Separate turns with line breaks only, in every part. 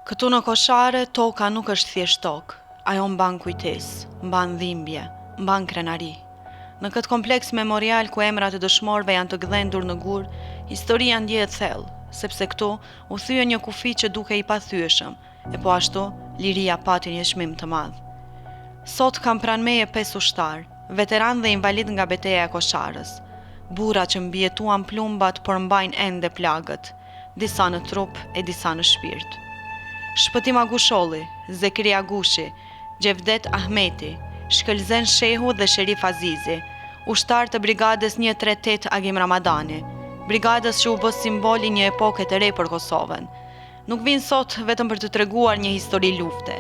Këtu në Koshare, toka nuk është thjesht tokë, ajo mban kujtesë, mban dhimbje, mban krenari. Në këtë kompleks memorial ku emrat e dëshmorëve janë të gdhendur në gur, historia ndjehet thellë, sepse këtu u thye një kufi që duke i pathyeshëm, e po ashtu liria pati një çmim të madh. Sot kam pranë meje 5 ushtar, veteran dhe invalid nga betejë e Kosharës, burra që mbijetuan plumbat por mbajnë ende plagët, disa në trup e disa në shpirt. Shpëtim Agusholli, Zekri Agushi, Gjevdet Ahmeti, Shkëlzen Shehu dhe Sherif Azizi, ushtar të brigadës 138 Agim Ramadani, brigadës që u bë simboli një epoke të re për Kosovën. Nuk vinë sot vetëm për të treguar një histori lufte.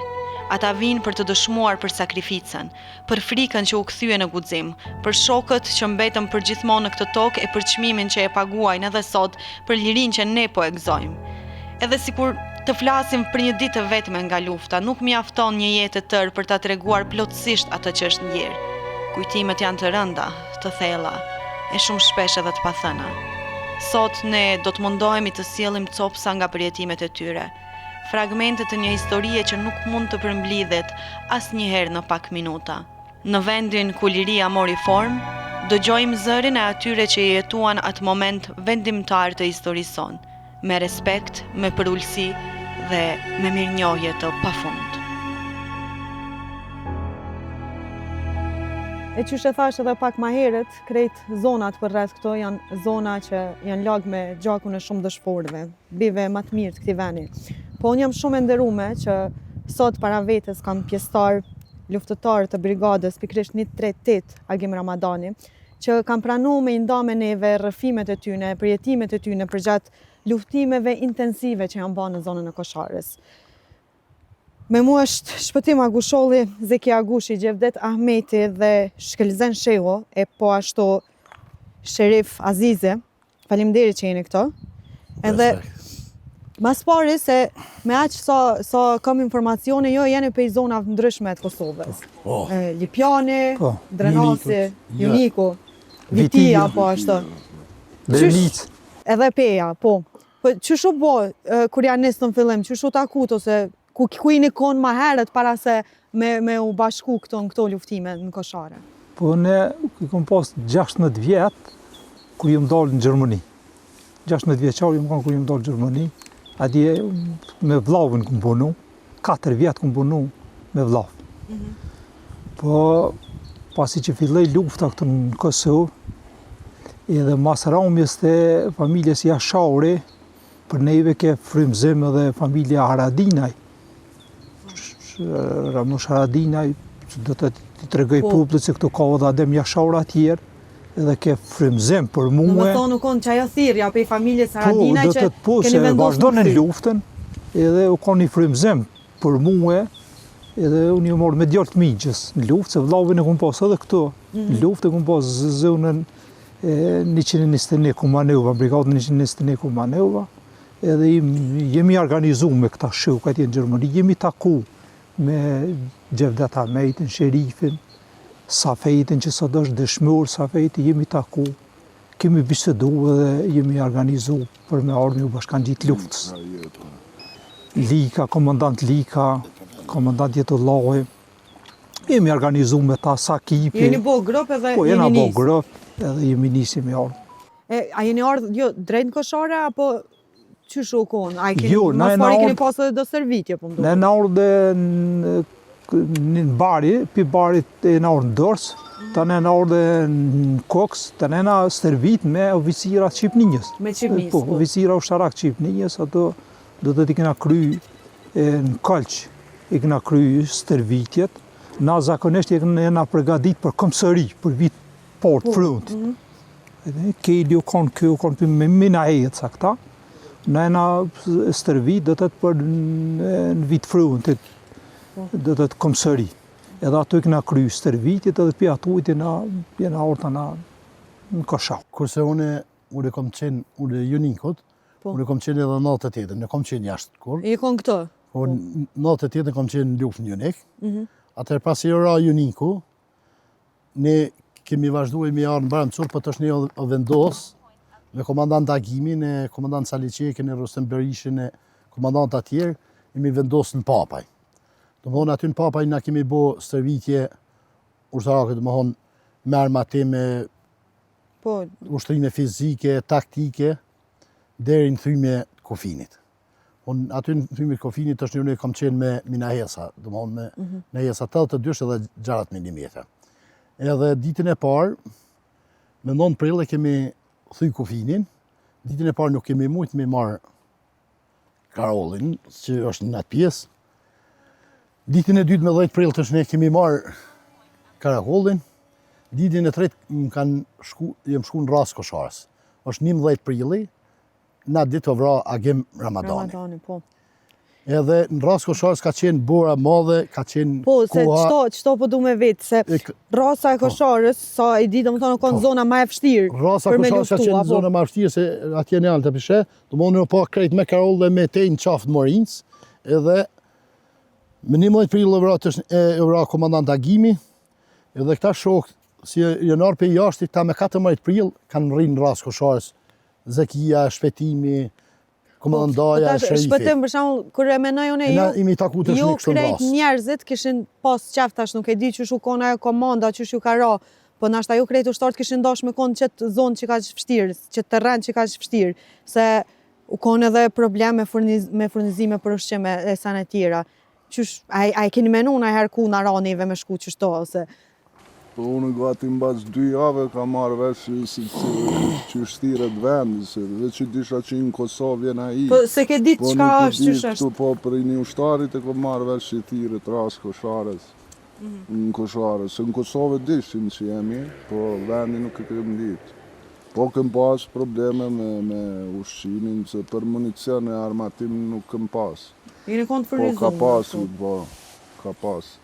Ata vinë për të dëshmuar për sakrificën, për frikën që u kthye në guxim, për shokët që mbetën përgjithmonë në këtë tokë e për çmimin që e paguajnë edhe sot për lirinë që ne po e gëzojmë. Edhe sikur të flasim për një ditë të vetme nga lufta, nuk mjafton një jetë të tërë për ta treguar plotësisht atë që është ndjer. Kujtimet janë të rënda, të thella, e shumë shpesh edhe të pathëna. Sot ne do të mundohemi të sjellim copsa nga përjetimet e tyre, fragmente të një historie që nuk mund të përmblidhet asnjëherë në pak minuta. Në vendin ku liria mori formë, dëgjojmë zërin e atyre që jetuan atë moment vendimtar të historisë sonë, me respekt, me përullësi dhe me mirënjohje të pafund.
E që e thash edhe pak ma herët, krejt zonat për rreth këto janë zona që janë lag me gjakun e shumë dëshporëve, bive më të mirë të këtij vendi. Po unë jam shumë e nderume që sot para vetes kam pjesëtar, luftëtar të brigadës pikërisht 138 Agim Ramadani, që kam pranuar me i nda me neve rrëfimet e tyne, përjetimet e tyne përgjatë luftimeve intensive që janë bërë në zonën e Kosharës. Me mua është Shpëtim Agusholli, Zeki Agushi, Gjevdet Ahmeti dhe Shkëlzen Shehu, e po ashtu Sherif Azizi. Faleminderit që jeni këto. Edhe mas pari se me aq sa kam informacione, jo jeni prej zonave ndryshme të Kosovës. Lipjani, Drenasi, Juniku, Vitia, po ashtu.
Delic.
Edhe Peja, po. Po çu bo kur janë nisë në fillim, çu takut ose ku jeni konë ma herët para se me u bashku këto luftime në Koshare?
Po ne kom pas 16 vjetë kur jam dalë në Gjermani. 16 vjeçar jam kanë kur jam dalë në Gjermani. Atje me vllavën kom punu, 4 vjetë kom punu me vllavë. Po pasi që filloi lufta këtu në Kosovë, edhe mas ramjes të familjes Jashauri, për neve ke frymëzim edhe familja Haradinaj. Ramush Haradinaj, që do të tregoj publik se këtu ka edhe Adem Jashaura tjerë, edhe ke frymëzim për mua.
Në më thonë nuk konë qajo thirrja për familjes Haradinaj që keni vendosur
vazhdonë në luftën, edhe u ka një frymëzim për mua, edhe unë ju morë me djarë të miqës në luftë, se vllavin e kom pas edhe këtu. Në luftë e kom pas zonën 121 Kumaneva, brigadën 121 Kumaneva, edhe jemi organizu me këta shok atje në Gjermani, jemi taku me Gjevdet Ahmetin, Sherifin, Safetin që sot është dëshmor, Safeti jemi taku, kemi bisedu dhe jemi organizu për me ardhmë u bashkangjit luftës. Lika, komandant Lika, komandant Jetullahi, jemi organizu me ta sa kipi.
Jeni bo grup edhe
po, jeni bo grup edhe jemi nisi me ardhmë.
A jeni ardhë jo, drejt në Koshare, apo që shukon? Mas pari keni pasë do servitje, po më do?
Ne në ardhë në bari, për barit e në ardhë në dërës, të ne në ardhë në koks, të ne në servit me oficirat Qipninjës.
Me Qipninjës,
po. Oficira usharak Qipninjës, ato do të kena kry në Kalq, i kena kry servitjet, na zakonisht i kena përgadit për komsëri, për vit port front. Kejli u konë kjo, u konë për me mina ejet sa këta, në ena stërvit do të të për në vit fruntit, do të të komsëri. Edhe ato i këna kry stërvitit edhe për ato i jena orta në Koshar.
Kurse unë kom qenë, unë Junikot, unë kom qenë edhe natë të tjetër, në kom qenë jashtë kur.
I kon këto?
Natë të tjetër kom qenë në luft në Junik. Atër pasi ra Juniku, ne kemi vazhdu e mi arë në barë mësur, për të është një o vendosë, me komandant Agimin, komandant Saliqekin, Rustem Berishin, komandant atjerë, jemi vendosë në Papaj. Domthonë aty në Papaj na kemi bo stërvitje ushtarake, domthonë me armatime,
Po,
ushtrime fizike, taktike, deri në thyme të kufinit. Unë aty në thyme të kufinit është një kam qenë me minahesa, domthonë me minahesa 82 edhe 6 mm. Edhe ditën e parë, me 9 prill e kemi thy kufinin, ditën e parë nuk kemi mujt me marë karollin, që është në atë pjesë. Ditën e dytë me 10 prill tash ne kemi marë karakollin. Ditën e tretë jem shku në Ras Kosharës. Është 11 prilli, na ditë vra agim Ramadani.
Ramadani, po.
Edhe në Ras Kosharës ka qenë bora madhe, ka qenë
Po, se
koha.
qëto po du me vetë, se rasa e Kosharës, sa i di, domethënë konë zona ma e vështirë.
Rasa
për me
Kosharës ka
luftu,
qenë
apo?
zona ma vështirë, se atje në altë të pishe, domthonë pa krejt me karoll dhe me tejnë qaftë Morinës, edhe me 11 prill e vra komandant Agimi, edhe këta shokë, si janar për jashtë, ta me 14 prill kanë rrinë në Ras Kosharës, Zekia, Shpetimi, komandandaja, sherifi.
Shpëtim për shembull, kur e menoj unë
Na imi taku të
ju
shnikë kështu në
krejt
ras.
njerëzit kishin pas qef tash, nuk e di që shu kon ajo komanda, që shu ka ra, po nashta ju krejt ushtarët kishin dash me kon qëtë zonë që ka që vështirë, qëtë terren që ka që vështirë, se u kon edhe problem me furnizime për ushqime e sa në tjera. Qysh, a i keni menu në herë ku në ranive me shku qështo, ose...
Po unë gati mbas 2 jave ka marrë vesh si që shtiret vendi, se dhe që disha që në Kosovë jena i.
Po se ke ditë qka është, qysh është?
Këtu po për një ushtarit e ko marrë vesh që tiret Ras Kosharës, në Kosharës. Se në Kosovë dishin që jemi, po vendi nuk e kem ditë. Po kem pas probleme me ushqimin, se për municion e armatim nuk kem pas.
Jeni kon të
Po
furnizuar.
ka pasu, po, ka pas.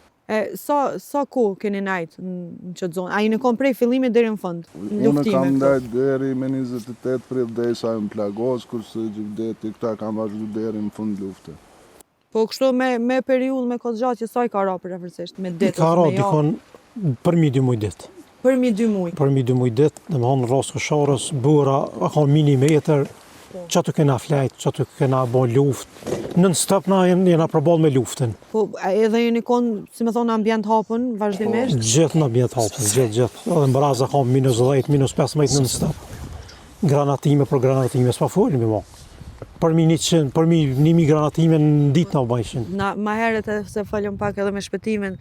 Sa ku keni najtë në qëtë zonë? A jeni kon prej fillimit deri në fund? Në
Unë
luftime
kam
këtu?
ndajt deri me 28 prill derisa në plagos, kurse Gjivdeti këta kam vazhdu deri në fund lufte.
Po kështu me periudhë, me kohë gjatë që sa i ka ra përrefërsisht, me
I
ditë
ka
ose
ra
me javë?
dikon përmi 2 muj ditë.
Përmi 2 muj.
Përmi 2 muj ditë, dhe më thonë Ras Kosharës, bura, ka milimetër, që të kena flajt, që të kena bo luft. Nën stop na jena përball me luftën.
Po edhe jeni kon, si me thonë, ambient hapën, vazhdimisht?
Gjithë në bjetë hapës, gjithë. Edhe në braza ka -10, -15 nën stop. Granatime për granatime, s'pa folim i mo. Përmi 100, përmi 1000 granatime në ditë në bajshin.
Na ma herët e se falem pak edhe me shpëtimin,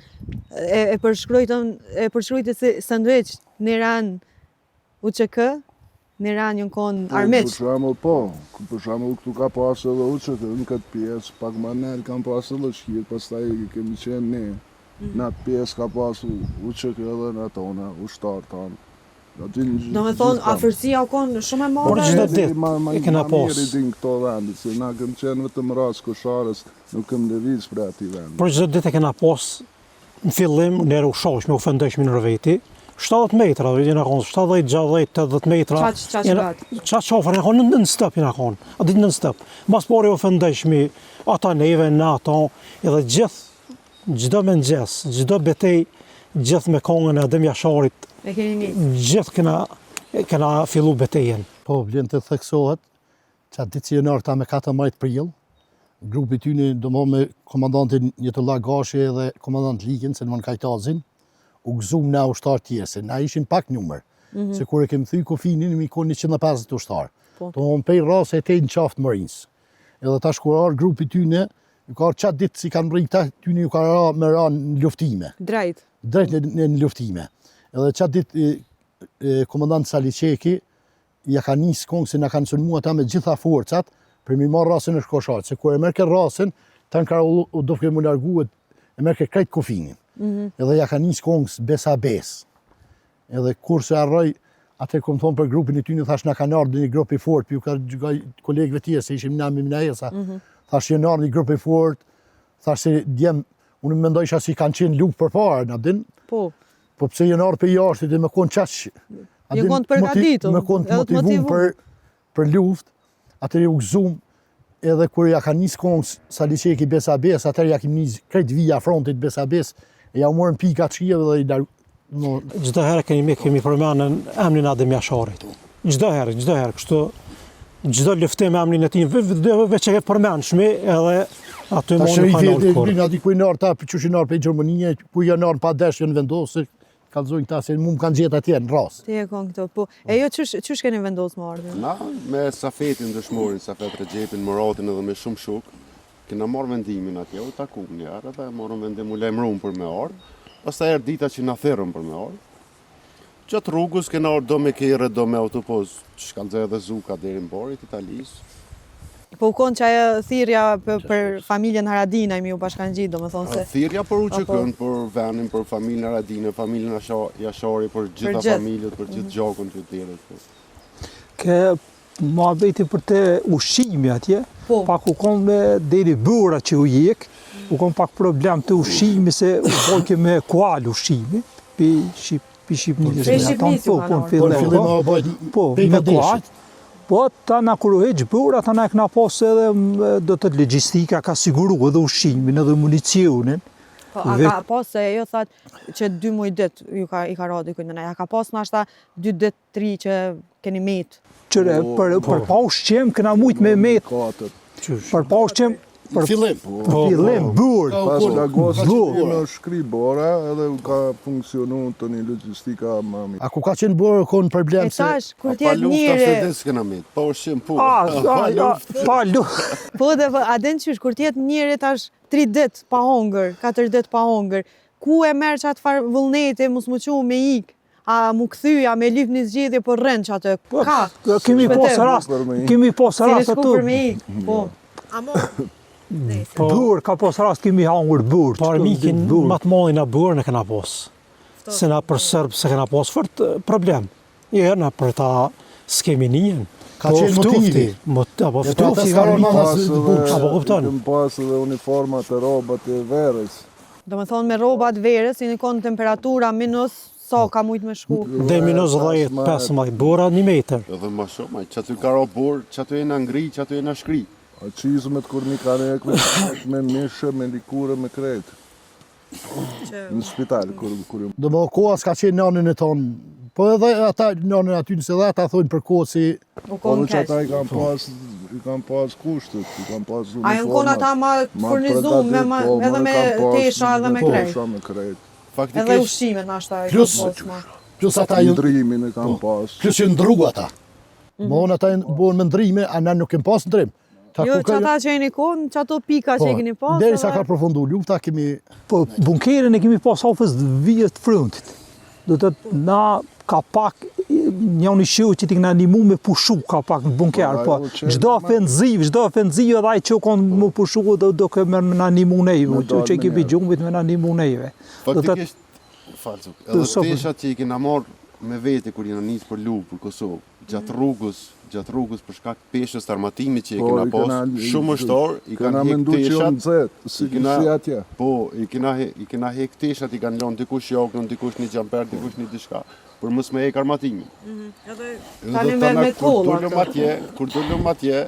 e përshkrujtë si sandwich, Niran UÇK, Niran jën kon armiq.
Për shembull po, për shembull këtu ka pas edhe uçek, në këtë pjesë, pak më nel kam pas edhe shkirë, pastaj kemi qenë ne. Në atë pjesë ka pas uçek edhe në tona, ushtarë tanë.
Do me thonë, afërsia o kon shumë e
Por
madhe?
çdo ditë e kena pas.
Mirë i din këto vendit, se na kem qenë vetëm Ras Kosharës, nuk kem lëviz për ati vendi.
Por çdo ditë e kena pas në fillim, nere u shosh me u fëndëshmi në rëveti, 70 metra, jena konë 70, 60, 80 metra. Qa qafër, jena konë në stëp, jena konë, a ditë në stëp. Mas pari u fëndëshmi, ata neve, në ata, edhe gjithë, gjdo me nëgjes, gjdo betej, gjithë me kongën e Adem Jasharit,
E keni një.
gjithë kena fillu betejen.
Po, vlen të theksohet, që atë ditë që janar ta me 14 prill, grupi tyni do më me komandantin Jetullah Gashi dhe komandant Likin, Selman Kajtazin, u gëzum na ushtar tjerë, na ishin pak numër. Se kur e kemi thy kufinin, mi kon 150 ushtar.
Po.
Do më pej rase e tej në qaftë Morinës. Edhe ta shkurar grupi tyne, ju ka qatë ditë si kanë rrita, tyni ju ka me ra në luftime.
Drejt.
Drejt në luftime. Edhe qatë ditë komandant Saliqeki ja ka nisë kongë se na kanë sulmu ata me gjitha forcat për mi marrë rasën e Kosharës. Se kur e merke rasën, ta në ka u dofke mu larguet, e merke krejt kufinin. Edhe ja ka nisë kongës besa bes. Edhe kur se arroj, atë kom thonë për grupin e tyni, thash na kanë ardhur një grup i fort, për ju ka gjugaj kolegëve tjerë, se ishim na me Minahesa. Thash jenë ardhur një grup i fort, thash se djem, unë mendojsha si kanë qenë luftë përpara, na din.
Po.
Po pse janë ardhur për jashtë dhe me kon qaq.
Ju kon të përgatitur,
Me kon të
edhe të
motivum
motivuar.
për luftë, atëri u gëzum, edhe kur ja ka nisë kongës Saliqeki besa bes, atëri ja kemi nisë krejt vija frontit besa bes, e ja u morën pika të shijeve dhe i darë.
Çdo herë kemi përmendur emrin Adem Jasharit. Çdo herë, kështu çdo luftim me emrin e tij veç e përmendshmi, edhe Aty
Ta
më
shëri
nuk kanë
vetë,
kur.
ati ku i nërë ta, që i nërë për Gjermënia, ku i nërë pa desh janë vendosë, kalzojnë ta se mu më kanë gjetë atje në rast.
Ti e kon këto, po. E jo çysh keni vendosur më ardhmë?
Na, me Safetin dëshmorin, Safet Recepin, Muratin edhe me shumë shuk, kena marrë vendimin atje, u taku një herë dhe morëm vendim u lajmëruam për me ardhë, pastaj erdhi dita që na therrëm për me ardhë. Gjatë rrugës kena ardhë do me kere, do me autobus, shkallëzë edhe Zuka deri në Borit, Italisë.
Po u konë që ajo thirrja për familjen Haradinaj mi u bashkangjit, do më thonë se...
Thirrja për UÇK-n, për venin, për familjen Haradine, familjen Jashari, për gjitha
gjithë.
familjet, për gjithë gjakun të tjerët.
Ke muhabeti për të ushqimi atje,
Po.
pak u konë me deri bëra që u jek, u konë pak problem të ushqimi se u bojke me kual ushqimi, pi Shqipnisë.
Prej Shqipnisë ju kanë
Po në fillim o bëjt
Po, me kual. Po, ta na kur u heq bëra, ta na e këna pas edhe do të logjistika ka siguru edhe ushqimin, edhe municionin.
Po, a ka pas se jo thatë që 2 muaj dit i ka radi kujnë nëna, a ka pas nashta 2 dit, 3 që keni met?
Qëre, për pa ushqim, këna mujt me met,
Katër.
për pa ushqim, për
fillim.
fillim, bur.
Pas nga gosë që
Bur.
me shkri bora edhe ka funksionu të një logjistika më mirë.
A ku ka qenë bërë konë
E
problem se...
tash, kur
Pa
t'jetë
lufta
njëre...
se s'kena mit, pa ushqim, po.
Pa luftë.
Po dhe, a den qysh, kur t'jetë njëri tash 3 dit pa hongër, 4 dit pa hongër, ku e merë që atë farë vullneti, mos më quë me ik, a mu këthyja, me lyp një zgjidhje për rënd që atë, ka?
Kemi pas rast, kemi pas
Si
rast
në shku për me
atë.
ik, po. Amo,
Po,
Bur, ka pas rast kemi hangur bur.
po armikin më të madhin na burën e kena pas. Se na për Serb se kena pas fort problem. Jo, na për ta s'kemi njën.
Ka qenë motivi.
Apo
ata
ftufi
s'ka
armikin.
rënë
Apo kupton?
Këm pas edhe uniformat e robat e verës.
do me thonë me robat verës, i një konë temperatura minus, sa ka mujt me shku.
Dhe minus 10, 15, bura 1 metër.
Edhe më shumë, që aty ka ro burë, që aty e në ngri, që aty e në shkri.
A qizmet kur një ka rekme, me mishë, me likure, me kretë. Në spital, kur
Do më koha s'ka qenë nanën e tonë, po edhe ata nanën aty nëse dhe ata thonë për kohë si...
U
Po
konë
që
keq.
ata i kanë pas kushtet, i kanë pas uniformat.
A ju konë ata ma furnizum, edhe me tesha edhe me krejt.
Tesha me krejt.
Edhe
Faktikisht,
ushqime në ashta e
Plus-
këtë posma.
Plus ata ju...
Ndrimin e kanë pas.
Plus që ndru ata. Mohon ata bën me ndrime, a na nuk kem pas ndrim. Ta
Jo,
ku
që ata që e një konë, që ato pika që e keni pas,
deri sa
edhe-
ka përfundu lufta, kemi...
Po, bunkerin e kemi pas ofës vijët frontit. Do të na ka pak një shiu që ti këna animu me pushu ka pak në bunker, po çdo ofenziv edhe ai që konë më pushu do ke me na animu neve, që kemi gjumbit me na animu neve.
faktikisht, falcu, edhe
sopë.
teshat që i kena marrë me vete kur jena nisë për luftë për Kosovë, gjatë rrugës për shkak peshës të armatimit që i
Po,
kena
i
pas,
kena-
shumë ushtar, i
Kena
kanë hek
mendu që janë
teshat,
nxehtë, si si atje.
po, i kena hek teshat, i kanë lënë dikush jokën, dikush një xhamper, dikush një diçka, për mos me hek armatimin.
Tani me kolla
Kur dolëm atje,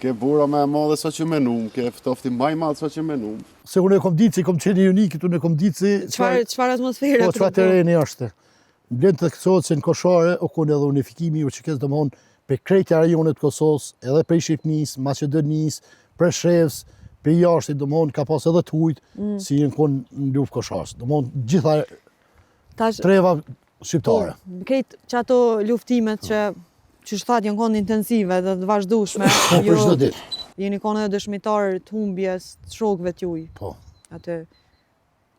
ke bura më e madhe sa që menum, ke ftofti më i madh sa që menum.
Se unë e kom ditë, si kom qeni unik, unë e kom ditë si...
Çfarë atmosfere
Po, çfarë tereni është. Blenë të kësohet se në Koshare, o konë edhe unifikimi u që kësë dëmonë për krejtja rajonet Kosovës, edhe për Shqipnis, Macedonis, për Shrevs, për jashtë, dëmonë ka pas edhe të hujtë, si në konë në luftë Kosharës. Dëmonë gjitha
Tash,
treva shqiptare.
krejt që ato luftimet që shtat janë konë intensive dhe të vazhdueshme,
Po për çdo ditë.
jeni konë edhe dëshmitar të humbjes të shokëve t'juj.
Po.
Atë,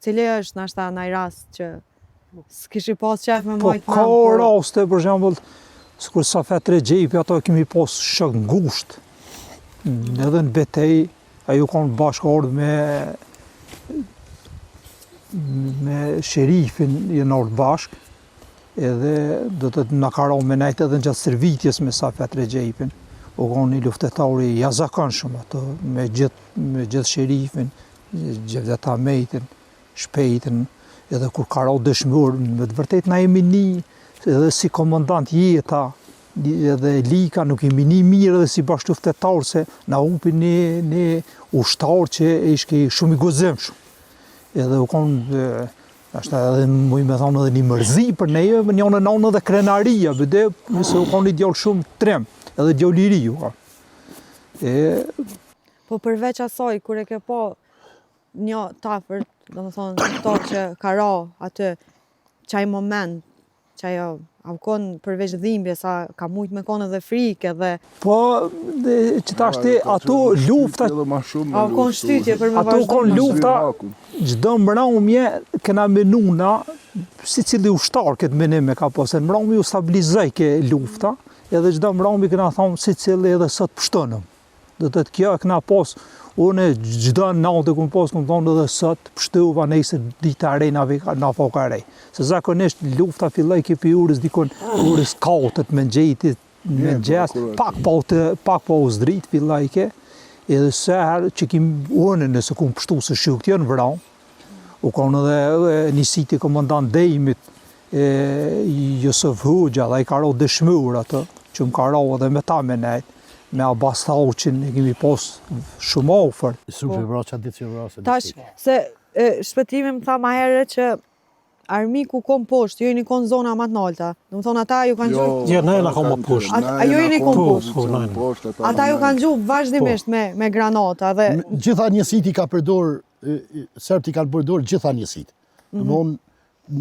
cili është nashta ndaj rast që s'kishi pas qef me
Po
majtë
ka raste, për shembull, sikur Safet Rexhepi, ato kemi pas shok ngusht. Edhe në betej, ajo kanë bashkëardhur me sherifin jenë ardhur bashk, edhe do të na ka rënë me nejt edhe në gjatë servitjes me Safet Rexhepin. U kanë një luftetar i jashtëzakonshëm ato, me gjithë sherifin, Gjevdet Ahmetin, Shpejtin, edhe kur ka rao dëshmur, me të vërtet na jemi një, edhe si komandant jeta, edhe Lika nuk jemi një mirë edhe si bashkëluftetar, se na hupi një ushtar që ishte shumë i gozimshëm. Edhe u konë, ashta edhe muj me thonë edhe një mërzi për neve, më njënë nanë edhe krenaria, bëde, se u konë një djallë shumë trem, edhe djallë i riu.
Po përveç asaj, kur e ke pa një tafërt, do më thonë, këto që ka ra aty, qaj moment, qaj a konë përveç dhimbje, sa ka mujt me konë edhe frikë edhe...
Po, që ta shti, ato lufta...
A konë shtytje për me
Ato konë lufta, gjdo mbraumje kena menuna, si cili ushtar këtë menime ka posë, mbraumi u stabilizaj ke lufta, edhe gjdo mbraumi kena thonë si cili edhe sot pështënëm. Do të kjo e këna pas, unë gjdo natë këmë pas, këmë thonë edhe sot, pështuva nejse dita rej na foka rej. Se zakonisht lufta filloj këpi urës dikon urës katët me gjejtit, me gjes, pak pa u zdrit filloj ke, edhe seher që unë nëse këmë pështu se shuk tjë në vram, u konë edhe njësiti komandant Dejmit, Josef Hoxha, dhe i ka ro dëshmur atë, që më ka ro edhe me ta me nejtë, me Abbas Thauqin e kemi pas shumë ofër.
Shumë vra që ditë që vra se
Tash, se shpëtimi më tha ma herë që armiku kom poshtë, jo i një konë zona ma të nalta. Dhe më thonë, ata ju kanë gjuhë...
Jo, nejna kom më poshtë.
A jo i një konë poshtë? Ata ju kanë gjuhë vazhdimisht me granata dhe...
Gjitha njësit i ka përdor, Serbt i kanë përdor gjitha njësit. Domthon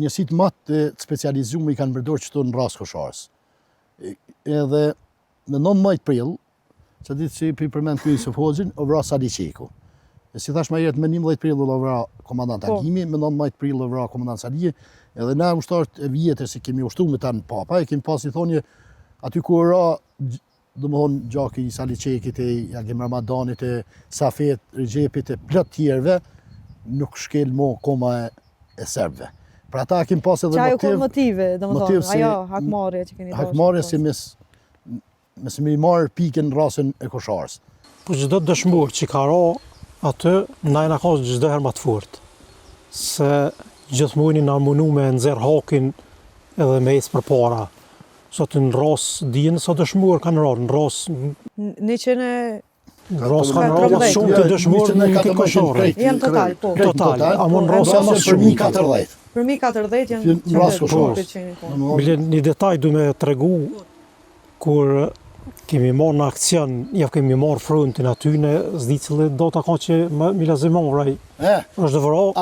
njësit më të specializuar i kanë përdor çto në rast kosharës. Edhe në 19 prill, që ditë që i përmend ky Yusuf Hoxhin, u vra Sali Qeku. E si thash më herët, me 11 prill u vra komandant Agimi, me 19 prill u vra komandant Sali, edhe na ushtarët e vjetër se kemi ushtruar me tan papa, e kemi pasi thonje aty ku ra domthon gjaki i Sali Qekit, e Agim Ramadanit, e Safet, Regjepit, e plot tjerëve, nuk shkel mo koma e serbëve. Pra ata kemi pas edhe
motiv. Çajo motive, domethënë, ajo hakmarrja që keni pasur.
Hakmarrja si mes me i marë pikën rasën e kosharës.
Po çdo dëshmor që ka ra aty, na ka çdo herë më të fortë. Se gjithmonë na munu me nxerr hakin edhe me ecë përpara. Sot në ras dinë sa dëshmor kanë ra, në ras
100
ras kanë ra shumë të dëshmor në këtë kosharë.
Janë total, po.
Total, amon ras janë
për 1040.
Për 1040 janë
në ras kosharës.
Bile një detaj du me tregu kur kemi marrë në akcion, ja kemi marrë frontin aty në zdi cili do të ka që mi lazimon vraj. Është vëra, a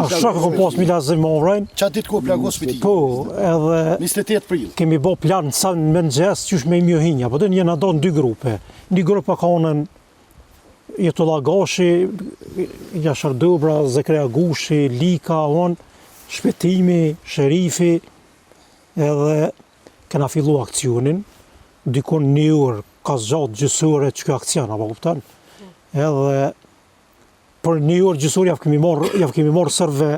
shakë kom pas mi lazimon vraj.
Qa ditë ku plagos për ti?
Po, edhe
28 prill.
Kemi bo plan sa në mëngjes qysh me i mjohinja, po dhe njëna do në 2 grupe. Një grupe ka onën Jetullah Gashi, Jashar Dobra, Zekreja Gushi, Lika, Shpetimi, Sherifi, edhe kena fillu akcionin. Dikon 1 orë ka zgjatë gjysore që kjo akcion, apo kupton? Edhe për 1 orë gjysore javë kemi marrë sërve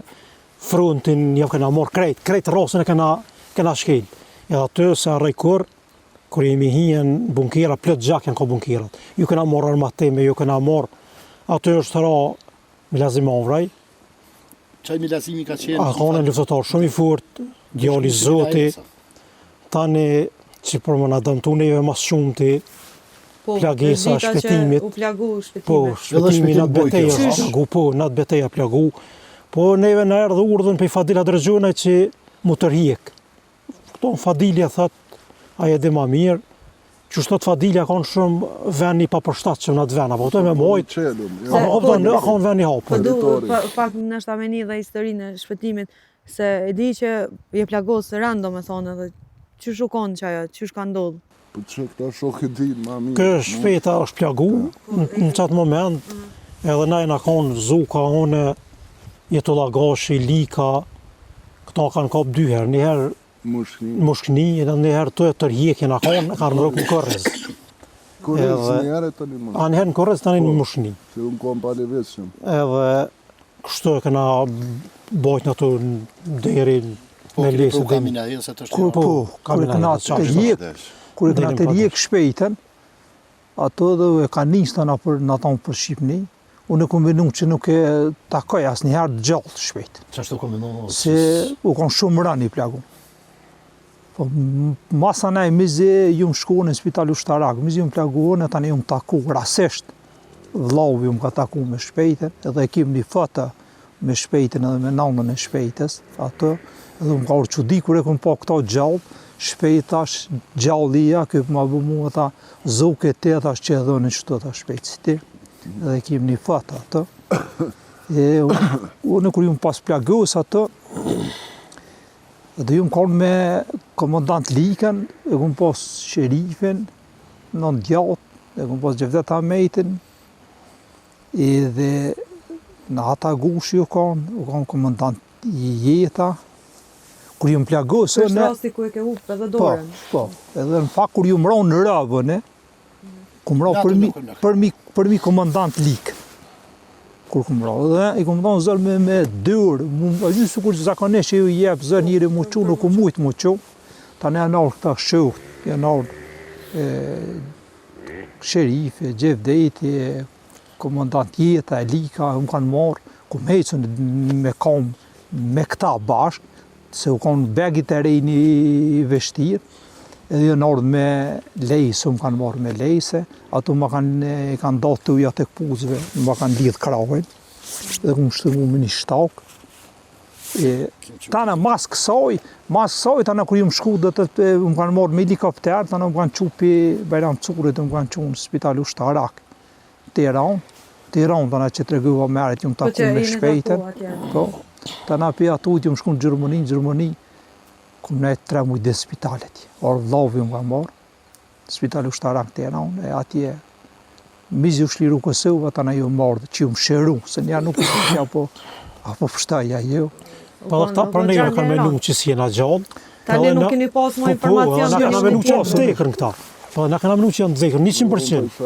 frontin, javë kena marrë krejt rasën e kena shkel. Edhe aty se arrej kur jemi hien bunkera, plot gjak janë ka bunkerat. Ju kena marrë armateme, ju kena marrë, aty është ra Milazimon vraj.
Qaj Milazimi ka qenë?
A ka në luftetar shumë i fort, djali zoti, tani që për më në dëmtu neve mas shumë të plagesa shpetimit.
U plagu shpetimet.
Po, shpetimi në atë beteja plagu, po, në atë beteja plagu. Po, neve në erdhe urdhën për i Fadila Drejgjona që mu tërhjek. Këto në Fadilja thët, aje dhe ma mirë, që shtot Fadilja kanë shumë veni pa përshtat që në atë vena, po të me mojtë, a kanë veni hapër.
Po du, pak nështë ameni dhe historinë e shpetimit, se e di që je plagosë random e thonë edhe që shukon që ajo, që shka ndodhë?
Po që këta shokë e din, ma mirë.
Kë shpeta është plagu në qatë moment, edhe na e na kanë Zuka, Jetullah Gashi, Lika, këta kanë kap 2 herë, një herë Mushkni, edhe një herë të tërhjekje na kanë rëku Korrez.
Korrez një herë të një Mushkni.
A një herë në Korrez, tani në Mushkni.
Se unë kom pali vesëm.
Edhe kështu e këna bojt në të deri me lesë dhe
kur e këna të rjek shpejten, ato dhe e ka njështë në tonë për Shqipni, unë e kombinu që nuk e takoj asë njëherë gjallë shpejt.
Qashtu kombinu?
Se u konë shumë rani plagu. Masa nej, mizi ju më shku në spital ushtarak, mizi ju më plagu, në tani ju më taku, rasesht, vlau ju më ka taku me shpejten, edhe e kim një foto me shpejten edhe me nanën e shpejtes, ato, edhe më ka orë që di, kur e këmë po këto gjallë, shpejtash, gjallia, këpë ma bu mu ata zuke të etash që edhe në qëto ta shpejtës ti. edhe kemi një fat ato. Unë kur jam pas plagos ato, dhe jam konë me komandant Likën, e kom pas sherifin, nën djatë, e kom pas Gjevdet Ahmetin, edhe në ata gushi u kanë komandant Jeta. Kur jam plagos...
Kështë rasti ku e ke hupë edhe dorën?
Po, edhe në fakt kur jam rronë në rrëvën, ku më rronë për mi komandant Likë. Kur kom rronë, dhe i kom rronë zërë me dërë, a gjithë kur zakonisht e ju jepë zërë njëri mu qu, nuk u mujtë mu qu, ta ne janë arë këta shëhët, janë arë sherife, Gjevdeti, komandant Jeta, Lika, më kanë marë, ku më hecën me kam me këta bashkë, se u kanë begit e rejni i veshtirë, edhe janë ardhë me lejse, më kanë marrë me lejse, ato më kanë datë të uja të këpuzve, më kanë lidhë krahën, edhe ku më shtëngu me një shtakë. Tana mas kësaj, tana kur jam shku dhe të më kanë marrë me helikopter, tana më kanë qupi Bajram Curit, më kanë qunë në spital ushtarak, Tiranë, tana që të reguva meret, jam taku me shpejten. Tana për atut jam shku në Gjermani, ku ne 3 mujtë dhe spitalet. Orë vllavi më ka marrë, spitali ushtarak Tiranë, e atje mizi u shliru Kosovë, tana ju marrë, që ju më shëru, se nja nuk është apo pështaja jo.
Po dhe këta për neve kanë menu që si jena gjallë.
Tani nuk keni pas më informacion.
Po, na kanë menu që janë vdekër në këta. Po, na kanë menu që janë vdekër, 100%.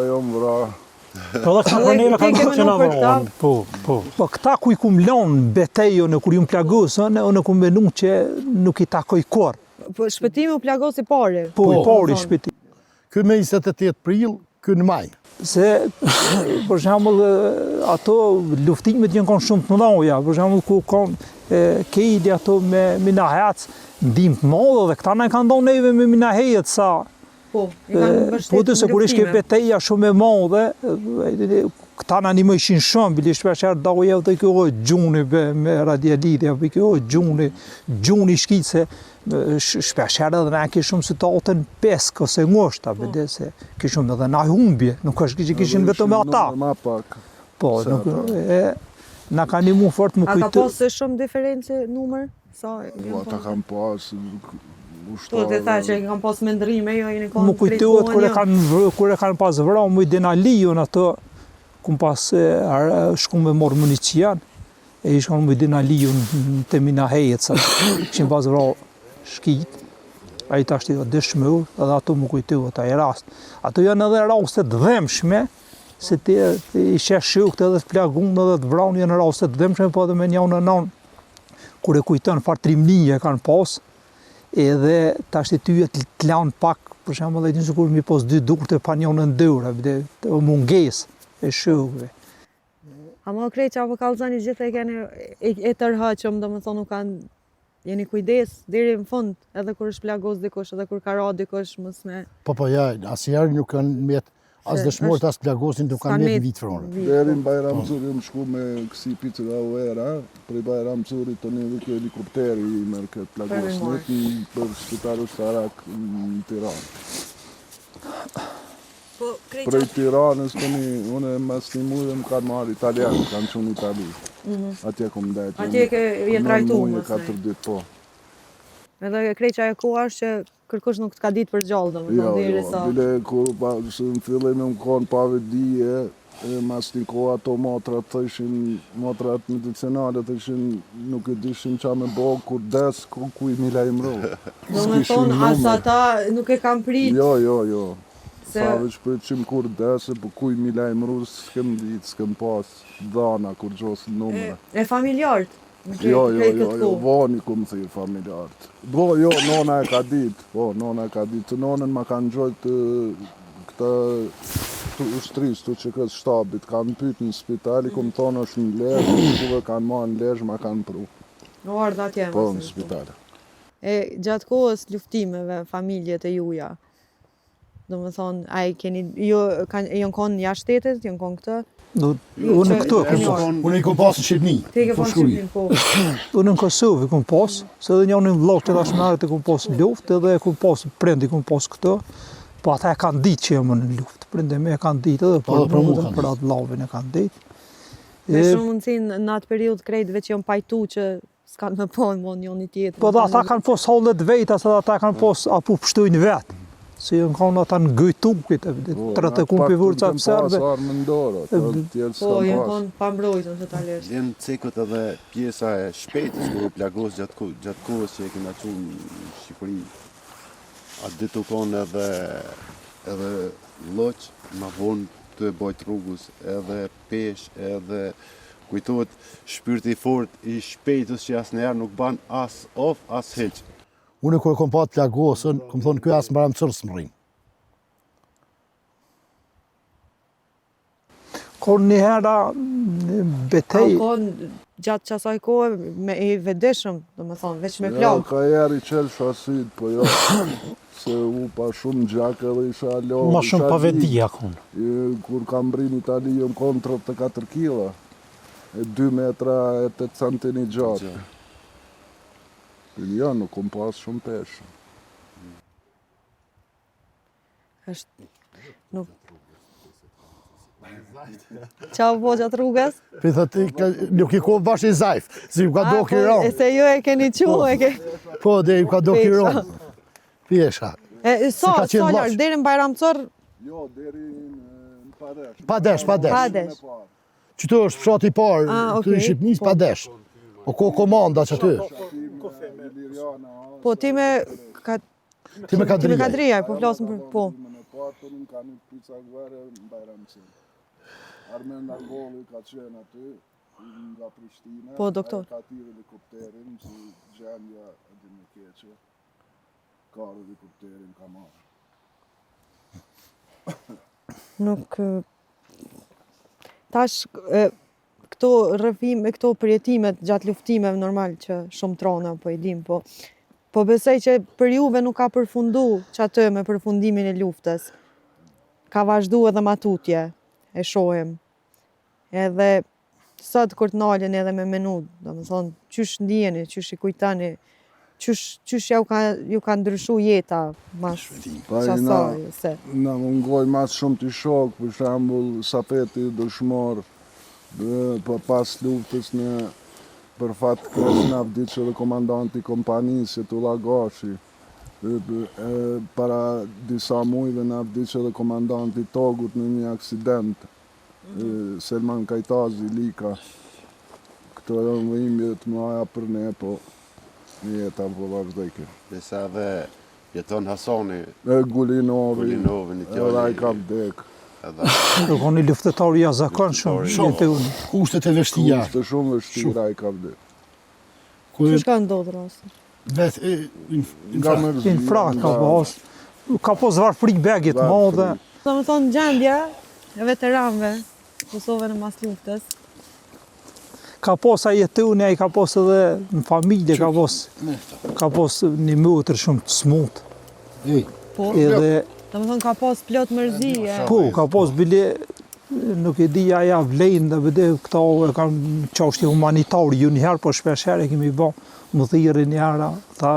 Po dhe këta për neve kanë menu që janë vranë. Po.
Po, këta ku i kum lanë betejo në kur ju më plagosën, unë kum menu që nuk i takoj kur.
Po, shpëtimi u plagos i pari.
Po, i pari shpëtimi.
Ky me 28 prill, ky në maj.
Se, për shembull, ato luftimet janë kanë shumë të mëdha, për shembull ku kanë kejli ato me minahec, ndim të madhe dhe këta na kanë dhënë neve me minahec sa.
Po, i kanë mbështetur.
Po të se kur ishte betejë shumë e madhe, këta na animojshin shumë, bile shpeshherë dauje edhe kjo gjuni me radialidhja, apo kjo gjuni shkice. Shpeshherë edhe na kishim situatën pesk ose ngushta, bëde se kishim edhe na humbje, nuk është që kishin vetëm ata. Po, na ka animu fort më kujtë.
A ka pas shumë diferencë numër? Sa?
Po, ata kanë pas
Po, të tha që kanë pas mendrime, jo jeni kanë
më kujtohet kur e kanë pas vrarë më Denalion ato, ku pas shku me morë munician, e ishkan më Denalion të Minahejet, kishin pas vrarë shkit, a i tashti dhe dëshmër, edhe ato më kujtohet ai rast. Ato janë edhe rastet dhemshme, se ti i shesh shukët edhe të plagun edhe të vranë janë rastet dhemshme, po edhe me një në nanë, kur e kujton fartrimnije kanë pas, edhe tashti ty e të lanë pak, për shembull edhe sikur mi pos 2 dukët e pa një në ndëra, mungesë e shukëve.
A më kreqa apo kallëzani gjithë e keni e tërhaqëm, domethënë nuk kanë jeni kujdes deri në fund, edhe kur është plagos dikush, edhe kur ka ra dikush mos me.
Po, ja, asnjëherë nuk kanë met as dëshmorët as plagosin nuk kanë met vit fronit.
Deri në Bajram Curi më shku me kësi picë nga uera, prej Bajram Curi të një duke helikopteri i merë këtë plagosnit për shpital ushtarak në Tiranë. Prej Tiranës unë e mas një mujë më kanë marrë italianë, kanë qunë Itali. Atje kom dajtë.
Atje je trajtu
më 4 ditë, po.
Edhe kreqa e ku është që kërkush nuk të ka ditë për gjallë,
Jo, bile kur në fillim më konë pave dije, mas një kohë ato motrat të ishin, motrat medicinale të ishin, nuk e dishin qa me bo, kur des, ku i mila imru.
Do me thonë, as ata nuk e kam prit.
Jo. Sa veç për qim kur dese, për kuj mi lajmëru, s'kem ditë, s'kem pas dhana kur gjosë numre.
E familjartë?
Jo, vani ku më thirë familjartë. Nona e ka ditë, të nonën ma kanë gjojtë këta ushtrisë, të që këtë shtabit, kanë pytë në spitali, ku më thonë është në lejë, kuve kanë ma në lejë, ma kanë pru.
Në ardha tjemë?
Po, në spitali.
E gjatë kohës luftimeve, familjet e juja, do më thonë, janë konë jashtë shtetit, janë konë këtë?
Unë këtu e kom pas.
Unë i kom pas në Shqipni.
Te ke pas në Shqipni, po.
Unë në Kosovë i kom pas, se edhe një unë në vlogë që dashmarët e kom pas në luft, edhe e kom pas prend i kom pas këto. Po ata e kanë ditë që jam në luftë, prindem e kanë ditë edhe për atë lavin e kanë ditë.
Me shumë mundësin në atë periudhë krejtëve që janë pajtu që s'kanë me po në njëni tjetër.
Po da ata kanë pos hallet vetë, se ata kanë pos apu pështojnë vetë. Se janë kanë ata në gëjtukit, të të kumpi vurca të serbe.
Po, janë kanë pambrojtën totalisht.
Vjen cekët edhe pjesa e shpejtës, kur u plagos gjatë kohës që e kena qunë në Shqipëri. Atë ditë u konë edhe loq, ma vonë të bojt rrugës, edhe pesh, edhe kujtohet shpirti i fort i shpejtës që asnjëherë nuk ban as of, as heq.
Unë kur e kom pa të plagosën, kom thonë kjo as mbara më cërës më rrinë.
Konë njëhera betej.
Konë gjatë qasaj kohë me i vedeshëm, do më thonë, veç me plagë.
Ka jeri qelë shasit, po jo, se u pa shumë gjak edhe isha logë.
Ma shumë pa vedia konë.
Kur kam brin Itali, jëm konë 34 kila, e 2 metra e 8 cm gjatë. Jo, nuk kom pas shumë peshë.
Nuk... Qa u po gjatë rrugës?
Nuk i kom bash i zajf, si ka do kiron.
E se ju e keni quë,
Po, dhe i ka do kiron. Pjesha.
Sa lartë, deri në Bajramcor?
Jo, deri në
Padesh.
Padesh.
Qëtu është fshati i parë, të i Shqipnis, Padesh. O ko komanda që aty.
Po, ti me Kadrijaj, po flasëm për po.
Armen Argoli ka qenë aty, nga Prishtina.
Po, doktor.
Ka tirë helikopterin, si gjendja e dhe në keqe. Ka helikopterin ka marë.
Nuk... Tash, këto rrëfime, këto përjetimet gjatë luftimeve normal që shumë trona po i dim, po besoj që për juve nuk ka përfundu që atë me përfundimin e luftës. Ka vazhdu edhe matutje, e shohem. Edhe sot kur të nalën edhe me menu, do më thonë, qysh ndjeni, qysh i kujtani, qysh ju ka ndryshu jeta mas qasaj, se.
Na mungoj mas shumë të shok, për shambull, sapeti dëshmor, pas luftës për fatë kështë në vdiq edhe komandanti kompanisë, Tulla Gashi. Para disa mujve në vdiq edhe komandanti Togut në një aksident. Selman Kajtazi, Lika. Këto e në dhimbje të mëja për ne, po jeta po vazhdojke.
Besa dhe jeton Hasani.
Gulinovi, edhe i ka vdek.
Nuk o një luftetar jashtëzakonshëm shumë.
Kushtet e vështia.
Kushtet shumë vështira i ka vdek.
Qysh ka ndodhë rasti?
Infrakt ka pas. Ka pas varfëri begit madhe.
Do më thonë gjendje e veteranëve Kosovën e mas luftës.
Ka pas a jetune, i ka pas edhe në familje, ka pas një mëtër shumë të smut.
Po,
edhe,
do më thonë ka pas plot mërzi.
Po, ka pas bile, nuk e di aja vlejnë dhe vëde këta e kanë qashti humanitari, ju njëherë, po shpesh herë e kemi ba më thiri njëra, tha,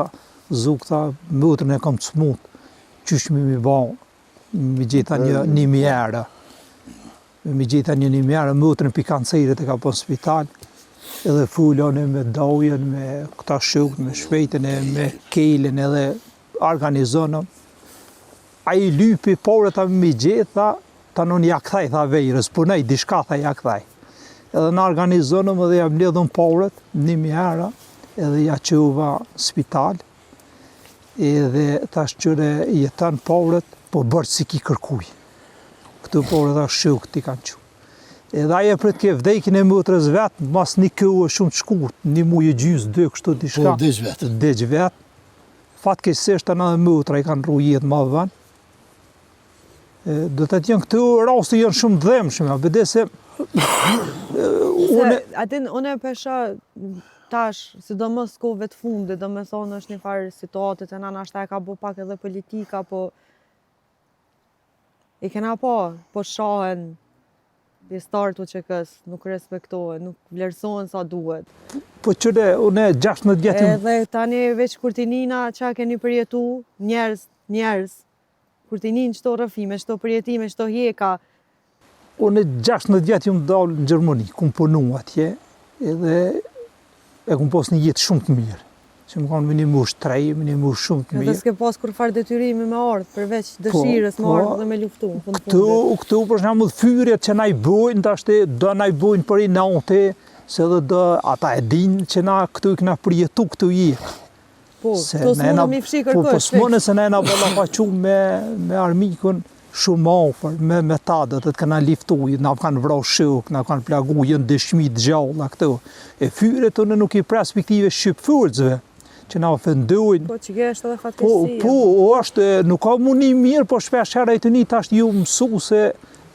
zuk, tha, mëtërën e kam të smut, qysh mi ba, mi gjitha një mjerë. Mi gjitha një mjerë, mëtërën pi kancerit e ka po në spital, edhe fullon me daujen, me këta shukët, me shpejtën, me kejlin, edhe organizonëm. A i lypi, por e ta mi gjitha, ta non ja këthaj, tha vejrës, punaj, dishka tha ja këthaj. Edhe në organizonëm edhe jam ledhën porët, një mjera, edhe ja quva spital, edhe ta shqyre jetan porët, po bërë si ki kërkuj. Këtu porët ta shukët i kanë që. Edhe aje për të ke vdejkin e mëtërës vetë, mas një këu e shumë të shkurt, një mujë gjysë, 2 kështu dishka.
Po, dëgj vetë.
Dëgj vetë. Fatkesisht të në dhe mëtëra i kanë rru jetë ma vënë. Do të jenë këtu raste janë shumë dhemshme, bëde se...
Unë e pesha tash, sidomos kohëve të fundit, do me thonë është një farë situatet e nana ashta e ka bo pak edhe politika, po... I kena po shahen pjestartu që kësë nuk respektohen, nuk vlerësohen sa duhet.
Po qëre, unë e 16 vjetim...
Edhe tani veç kur ti nina qa keni përjetu, njerës, kur t'i njën qëto rëfime, qëto përjetime, qëto hjeka?
Unë 16 vjetë jam dalë në Gjermani, kum punu atje, edhe e kum pas një jetë shumë të mirë. Që më kanë minimush 3, minimush shumë të mirë.
Dhe s'ke pas kur farë detyrimi me ardhë, përveç dëshirës me ardhë dhe me luftu.
Këtu për shembull fyret që na i bojnë, tashti do na i bojnë për i naute, se edhe do ata e dinë që na këtu i kena përjetu këtu jetë.
Po, to s'mona mi fshi kërkësh.
Po s'mone se na ballafaqu me armikun shumë afër, me ta do të kena liftu, na kanë vrarë shok, na kanë plagu, janë dëshmi të gjalla këtu. E fyret unë nuk i perspektive shqipfurcëve që na ofendojnë.
Po, që kjo është edhe fatkeqësia.
Po, është, nuk ka muni mirë, po shpesh herë e të një tash ju mësu se,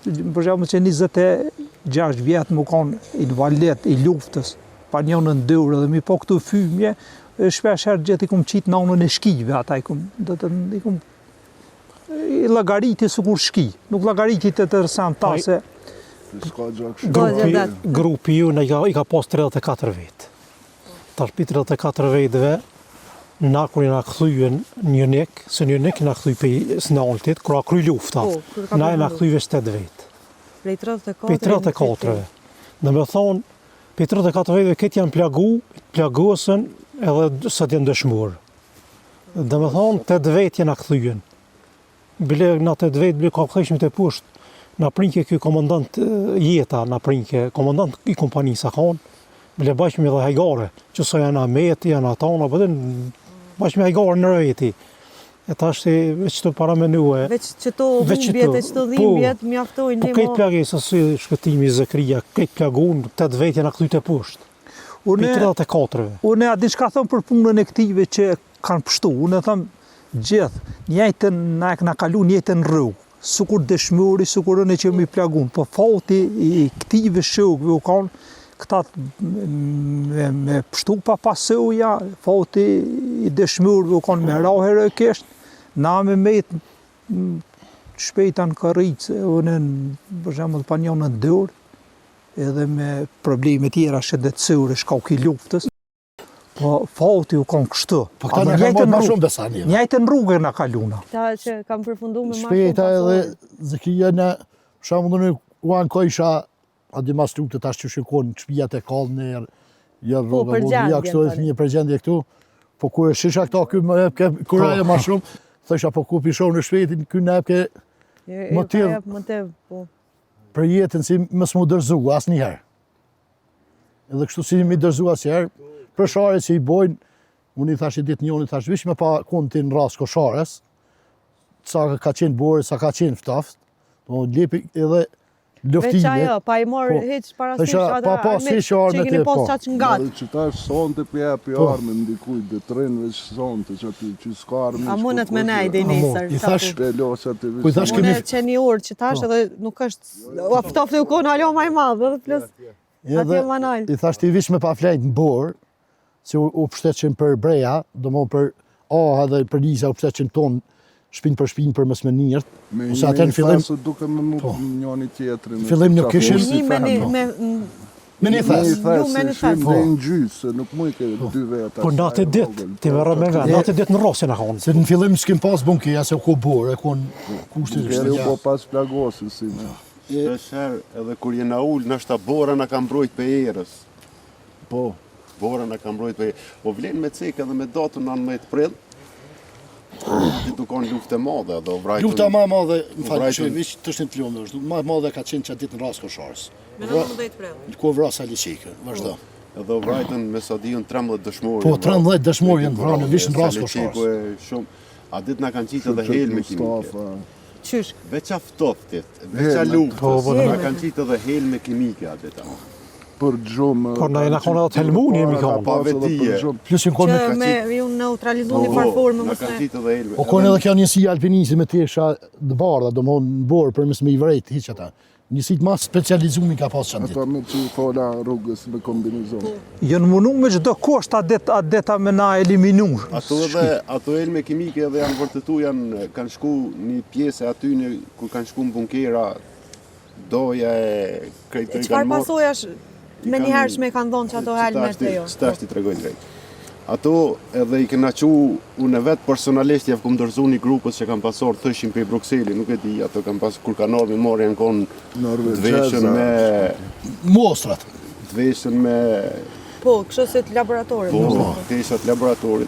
për shembull që 26 vjetë më kanë invalid i luftës, pa njënë në dërë dhe mi po këtu fymje, shpesh herë gjithë i kumë qitë nanën e shkive, ata i kumë i lagariti së kur shki, nuk lagariti të tërsan ta se...
Grupi ju i ka pas 34 vetë. Tash pi 34 vetëve, na kur i na këthyën një nek, se një nek i na këthyë për snaltit, kur a kry lufta, na i na këthyve 7 vetë.
Prej 34?
Prej 34-ve. Dhe me thonë, prej 34 vetëve këtë janë plagosën edhe sot janë dëshmurë. Dhe me thonë, 8 vetë janë a këthyën. Bile na 8 vetë, bile ka këtheshme të pusht, na prinke kjo komandant jeta, na prinke, komandant i kompanisë a kanë, bile bashkë me dhe hajgare, që so janë ameti, janë atana, pëtën bashkë me hajgare në rëjti. E ta është veç të paramenue.
Veç që to humbjet e që të dhimbjet, mjaftojnë një mo.
Po këtë plagë e sësë shkëtimi Zëkria, këtë plagun, 8 vetë janë a këthyt e pusht. Për 34-ve.
Unë a di shka thëmë për punën e këtive që kanë pështu, unë e thëmë gjithë, njëjtën na e këna kalu njëjtën rrugë, sukur dëshmëri, sukur në që mi plagun, po fati i këtive shokëve u kanë këta me pështu pa pasoja, fati i dëshmërve u kanë me rahere e keshtë, na me mejtë shpejta në karicë, unë për shembull pa njënë në dërë, edhe me probleme tjera shëndetësore, shkauki luftës. Po fati u kanë kështu.
Po këta në kanë ma shumë besa një.
Njëjtën rrugë në kaluna.
Ta që kam përfundu me ma shumë
Shpejta edhe Zëkia në shamullën e uan ko isha a di mas lukët tash që shikon shpijat e kallë në jërë rrugë, ja kështu e një përgjendje këtu, po ku e shisha këta këj kura e ma shumë, thësha po ku pishonë në shpejtin, këj në epke më tjërë për jetën si mësë mu dërzu, asë njëherë. Edhe kështu si mi dërzu asë njëherë, për share që i bojnë, unë i thash i ditë njën, i thash vish me pa kontin ras koshares, sa ka qenë borë, sa ka qenë ftaft, lepi edhe luftime.
Veç ajo, pa i morë heq parasysh atë armet që i keni posë qatë nga gatë.
Që ta është sonte për jepi arme në dikuj, dhe të rinë veç sonte, që s'ka arme.
A mundet me nejde i nesër.
I thash,
mune që një orë që tash edhe nuk është, ftofte u konë alo maj madhë, dhe plus atje manal.
I thash ti vish me pa flejt në borë, se u pështetëshin për breja, do më për aha dhe për lisa u pështetëshin tonë, shpinë për mësë me njërët. Ose atë në fillim...
Me duke me mu njoni tjetërin.
Fillim nuk këshin... Me një thesë.
Me një thesë. Dhe në gjysë, nuk mu i ke 2 veta.
Po natë ditë, ti me rëme nga, natë ditë në rosin a konë.
Se në fillim s'kim pas bunkeja, se u ko borë, e konë kushtit
të shtëja. Po pas plagosin si me.
Shërë, edhe kur jena ullë, nështë ta bora na kam brojt për erës.
Po.
Bora na kam brojt për erës. O vlenë me cekë edhe me datën 19 prill, ditë kanë luftë e madhe, do vrajtën...
Lufta ma madhe, më falë, që vishë të shtë në të ljonë, ma madhe ka qenë që ditë në rasë kosharës.
Me 19 prill.
Në ko vrasë Aliqike, vazhdo.
Edhe vrajtën me Sadion 13 dëshmorë.
Po, 13 dëshmorë jenë vranë, vishë në rasë kosharës.
A ditë na kanë qitë edhe helme kimike.
Qysh?
Veqa ftoftit, veqa luftës, na kanë qitë edhe helme kimike a ditë.
Për gjumë...
Por na jena konë edhe të helmuni e mi konë.
Pa vetije.
Plus në konë
me ju neutralizu një farformë
na kanë qitë edhe helme.
O konë edhe kjo njësi alpinisi me tesha dë bardha, do më në borë për mësë me i vrejt, hiq ata. Njësit ma specializumi ka pas qëndit.
Ata me që fola rrugës me kombinizon.
Jënë munu me gjdo kosht atë deta me na eliminur.
Ato helme kimike edhe janë vërtetu, kanë shku një pjesë aty kur kanë shku në bunkera, doja e krejtëri kanë morë.
Qëfar pasojash me njëherë që me kanë dhonë që ato helmet e jo?
Stash ti tregoj drejt. Ato edhe i kena qu, unë vetë personalisht javë kom dërzu një grupës që kam pasor thëshin për Bruxelli, nuk e di, ato kam pas, kur ka normi mori janë konë dveshën me...
Mostrat.
Dveshën me...
Po, kështu se të laboratorit.
Po, teshat laboratorit.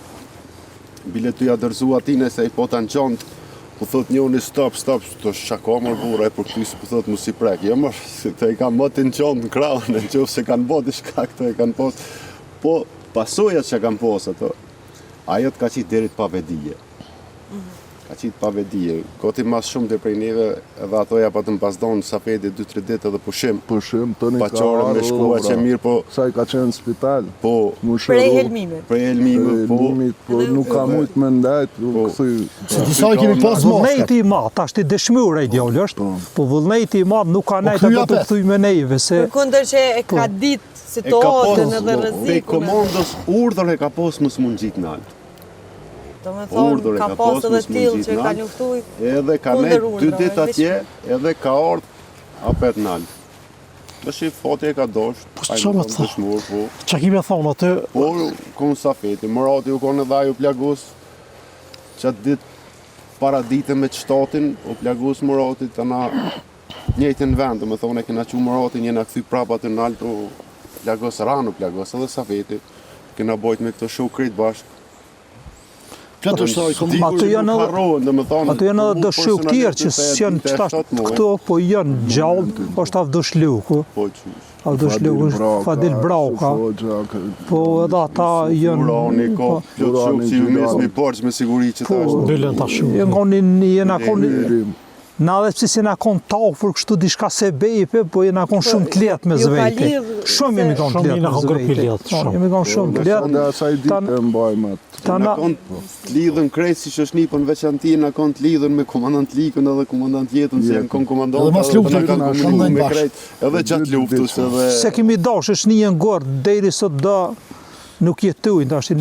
Bile të ja dërzu atine se i po të në qantë, po thot njoni stop, të shaka mërë bura e për këtysë, po thot mu si prek. Jo mërë, se të i kam botë në qantë në kraun, në qofë se kanë botë i shka këto e kanë posë. Po, pasojat që kanë posë ato, ajo të ka qitë derit pa vedije. Ka qitë pa vedije. Koti mas shumë të prej neve, edhe ato ja pa të më pasdonë safeti 2-3 ditë edhe pushim.
Pushim, të një ka
Paqare me shkua që mirë, po...
Sa i ka qenë në spital.
Po,
Prej helmimit.
prej helmime, po...
Po nuk ka mujtë me ndajt, këthy...
Se disa kemi pas moskat.
Vullneti i madh, tash ti dëshmur ai djalë është, po vullneti i madh nuk ka nejtë ato të kthyj me neve se
Përkundër që e ka ditë situatën edhe rrezikun.
Pe komandos urdhër e ka pos mos mund gjitë në altë.
Do me thonë, ka pas edhe tillë që ka luftuj.
Edhe ka nejtë 2 ditë atje, edhe ka ardhë apet në altë. Dëshi fati e ka dosht,
çfarë më tha?
dëshmur, po.
Çka kemi thonë atë?
Po, konë safeti, mërati u konë edhe ajo plagus, qatë ditë para dite me qëtatin, u plagus mërati të na njëjtën vend, do me thonë e kena që mëratin, jena këthy prapa të në altë, plagos ranu, plagos edhe safeti, kena bojt me këto shokrit bashkë.
Plato shtoj,
ato janë edhe dëshiu tjerë që janë këto, po janë gjallë, është avdosh luku.
Po qysh.
Avdosh luku, Fadil Brauka. Po edhe ata janë...
Urani, ka plot shok që ju mesmi porç me siguri që ta është.
Bëllën ta shumë.
Jena konë... Na dhe pësi si na konë tafur kështu diçka se bejpe, po jena konë shumë të letë me zvejti. Shumë jemi konë të letë me zvejti. Jemi konë shumë të letë.
Dhe asaj ditë e mbajmë atë.
Na konë të lidhën krejt si që shnipën veçanti, na konë të lidhën me komandant Likën edhe komandant Jetën, se janë konë komandant.
Edhe mas luftën kanë komunojnë bashkë.
Edhe gjatë luftës edhe...
Se kemi dash, është një ngorë, deri sot da nuk jetujnë, tash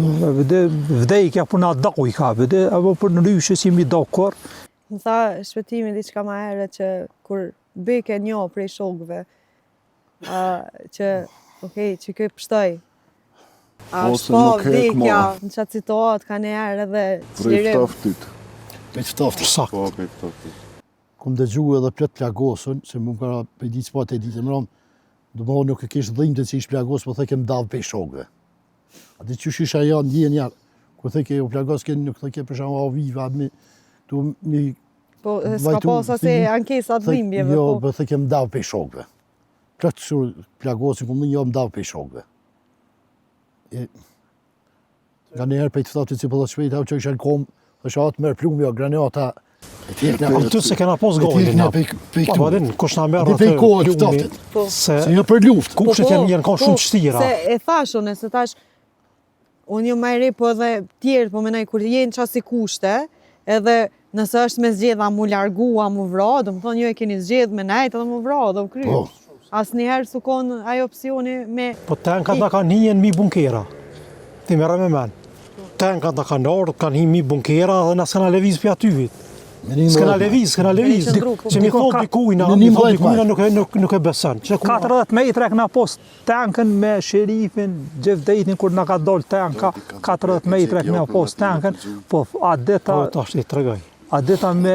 vdekja puna dau i ka, apo për në ryshës jemi da korë.
Më tha shpëtimi diçka ma herët që kur beke një prej shokëve, që, okej, që këj pështoj, shpa vdekja, në qatë situatë ka një herë edhe
Prej ftoftit.
Me ftoftit.
Po, pe ftoftit.
Kom dëgju edhe plot plagosën, se më ka për ditë s'pa të ditë më ram, do më nuk e kishë dhimbët që ishë plagosë, po thëke më davë pej shokëve. A di që shisha janë djenë jarë, kur thëke o plagosë nuk thëke për shumë aviva,
Po, s'ka pasa se ankesat dhimbjeve,
jo,
po.
Po thëke më davë pej shokëve. Plot shurë plagosën, ku më jo më davë pej shokëve. Nga njerë pej të ftoftit si po dhe shpejt, që ishe në kom, dhe shatë mërë plumë, jo, granata.
Aty se kena pas gojnë na. Po adin, kush na merr atë
plumi. Se jo për luftë.
Kushtet janë kanë shumë çtira.
Se e thash unë, se thash unë jo më e re, po edhe tjerë, po menoj kur jenë çasti kushte, edhe nëse është me zgjedha mu largu, a mu vra, do më thonë ju e keni zgjedh me nejt edhe mu vra, do më kry. Asnjëherë s'u konë ajo opsioni me...
Po tankat na kanë hijen mi bunkera. Ti merre me men. Tankat na kanë ardhur, kanë hijen mi bunkera dhe na s'kana lëviz pi atyvit. S'kana lëviz. Që mi thot pikujna nuk e beson.
40 metra kena pos tankën me sherifin, Gjevdetin kur na ka dal tanka, 40 metra kena pos tankën, po adeta...
Po tash i tregoj.
Adeta me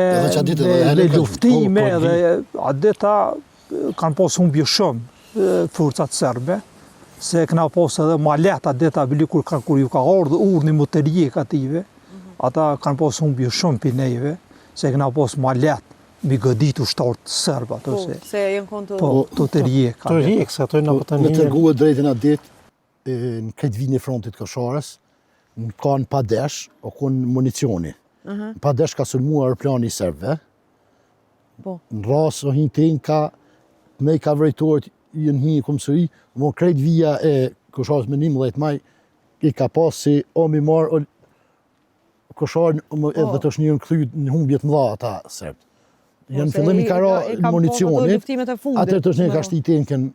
luftime dhe adeta kanë pos humbje shumë forcat serbe, se kena pos edhe malet adeta bili kur ju ka ardhur urni motorijek ative, ata kanë pos humbje shumë pi neve, se kena pos malet, mi gëditu shtartë serba, ato se...
Se jenë kontu...
Po, to të rijek.
To rijek, se ato e në pëtën
Me tërguë drejtën atë ditë, në këtë vini frontit Kosharës, në kanë padesh, o konë municioni. Padesh ka sulmua aeroplani i serbëve. Në rasë o hinë tenka, me i ka vrejtorët, jënë hinë komësëri, më krejt vija e Kosharës me 11 maj, i ka pasë si o mi marë, Kosharën edhe të shnirën këthy në humbjet mëdha ata serbët. Janë fillim i ka ra municionit, atër të shnirë ka shti tenken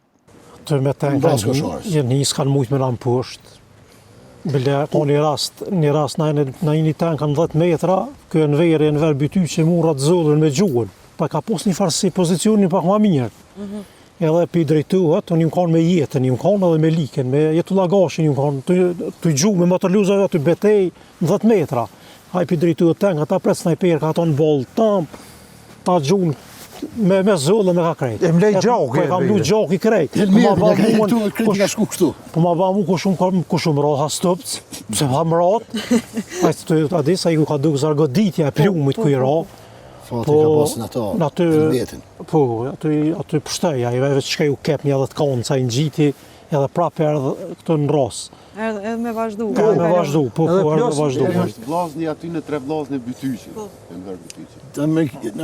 të me tenka janë njësë kanë mujtë me ramë poshtë. Bile, po një rast na një tenka në 10 metra, kjo në vejrë e në verë byty që murat zëllën me gjuhën, pa ka pos një farë si pozicionin pak ma mirë. edhe pi drejtuat, unë jam kanë me jetën, jam kanë edhe me liken, me jetu lagashin, jam kanë të gju me motorluzave aty betej 10 metra. Haj pi drejtuat teng, ata pres snajper, ka ato në boll tam, ta gjun me zëllë me ka krejt.
E mlej gjoki.
E kam lu gjoki krejt. Po ma ba mu ku shumë roha stëpc, pse pa më ratë, a disa i ku ka duk zargoditja e plumit ku i ra.
Fati ka pasën ato, të vetin.
Po, aty pështeja, i veç që ka ju kep një edhe të konë, ca i në gjiti, edhe prapë erdhe këto në rosë.
Edhe me vazhdu.
Edhe me vazhdu, po, edhe me vazhdu.
Është vllazni aty në 3 vllazni Bytyqi.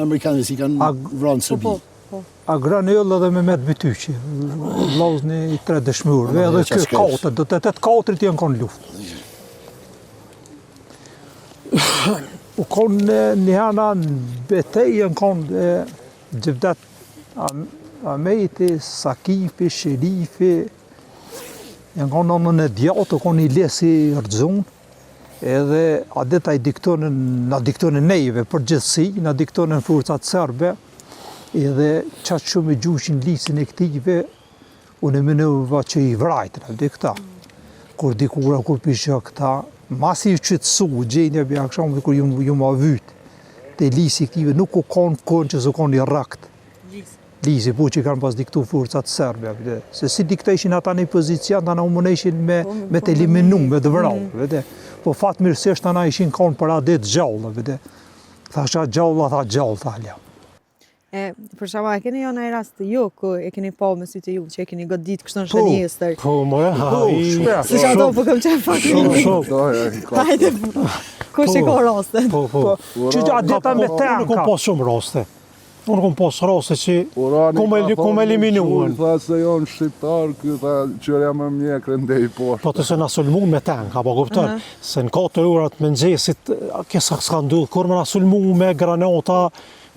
Amerikanët si kanë vranë Serbi.
A Granëll edhe Mehmet Bytyqi, vllazni i 3 dëshmorëve, edhe kë katër, do të 8 katërit janë kanë luftë. U konë një hana në betejën konë Gjevdet Amejti, Sakifi, Sherifi, janë konë në djatë, u konë i lesi rëzun, edhe adeta na diktonin nejve për gjithësi, na diktonin forcat serbe, edhe qatë shumë i gjushin lisin e këtive, unë e mënëva që i vrajtën, dhe këta. Kur dikura, kur pisha këta, masi i qëtësu, gjenja bja këshamë dhe kur ju ma vytë, të lisi këtive nuk u konë kënë që së konë i rakt. Lisi, po që i kanë pas diktu forcat serbe, se si diktojshin ata një pozicion, ata në umoneshin me të eliminu, me të vrau, po fatë mirësisht ata ishin konë për adet gjallë, thasha gjallë, tha gjallë, thalja.
Për shama, e keni jo në rast të ju, ku e keni pa me sytë ju, që e keni godit kështë në shënjestër?
Po, më
Si që ato, po këm qenë fakri. Hajde, ku shiko rastet?
Po.
Që që adeta me tenka.
Unë kom pas shumë raste. Unë kom pas raste që kom eliminuën.
Tha se jonë shqiptar, këta qërja më mjekre ndej poshtë.
Po të se na sulmun me tenka, po kupton, se në 4 urat me nxesit, kësa s'ka ndudhë, kur me na sulmun me granata,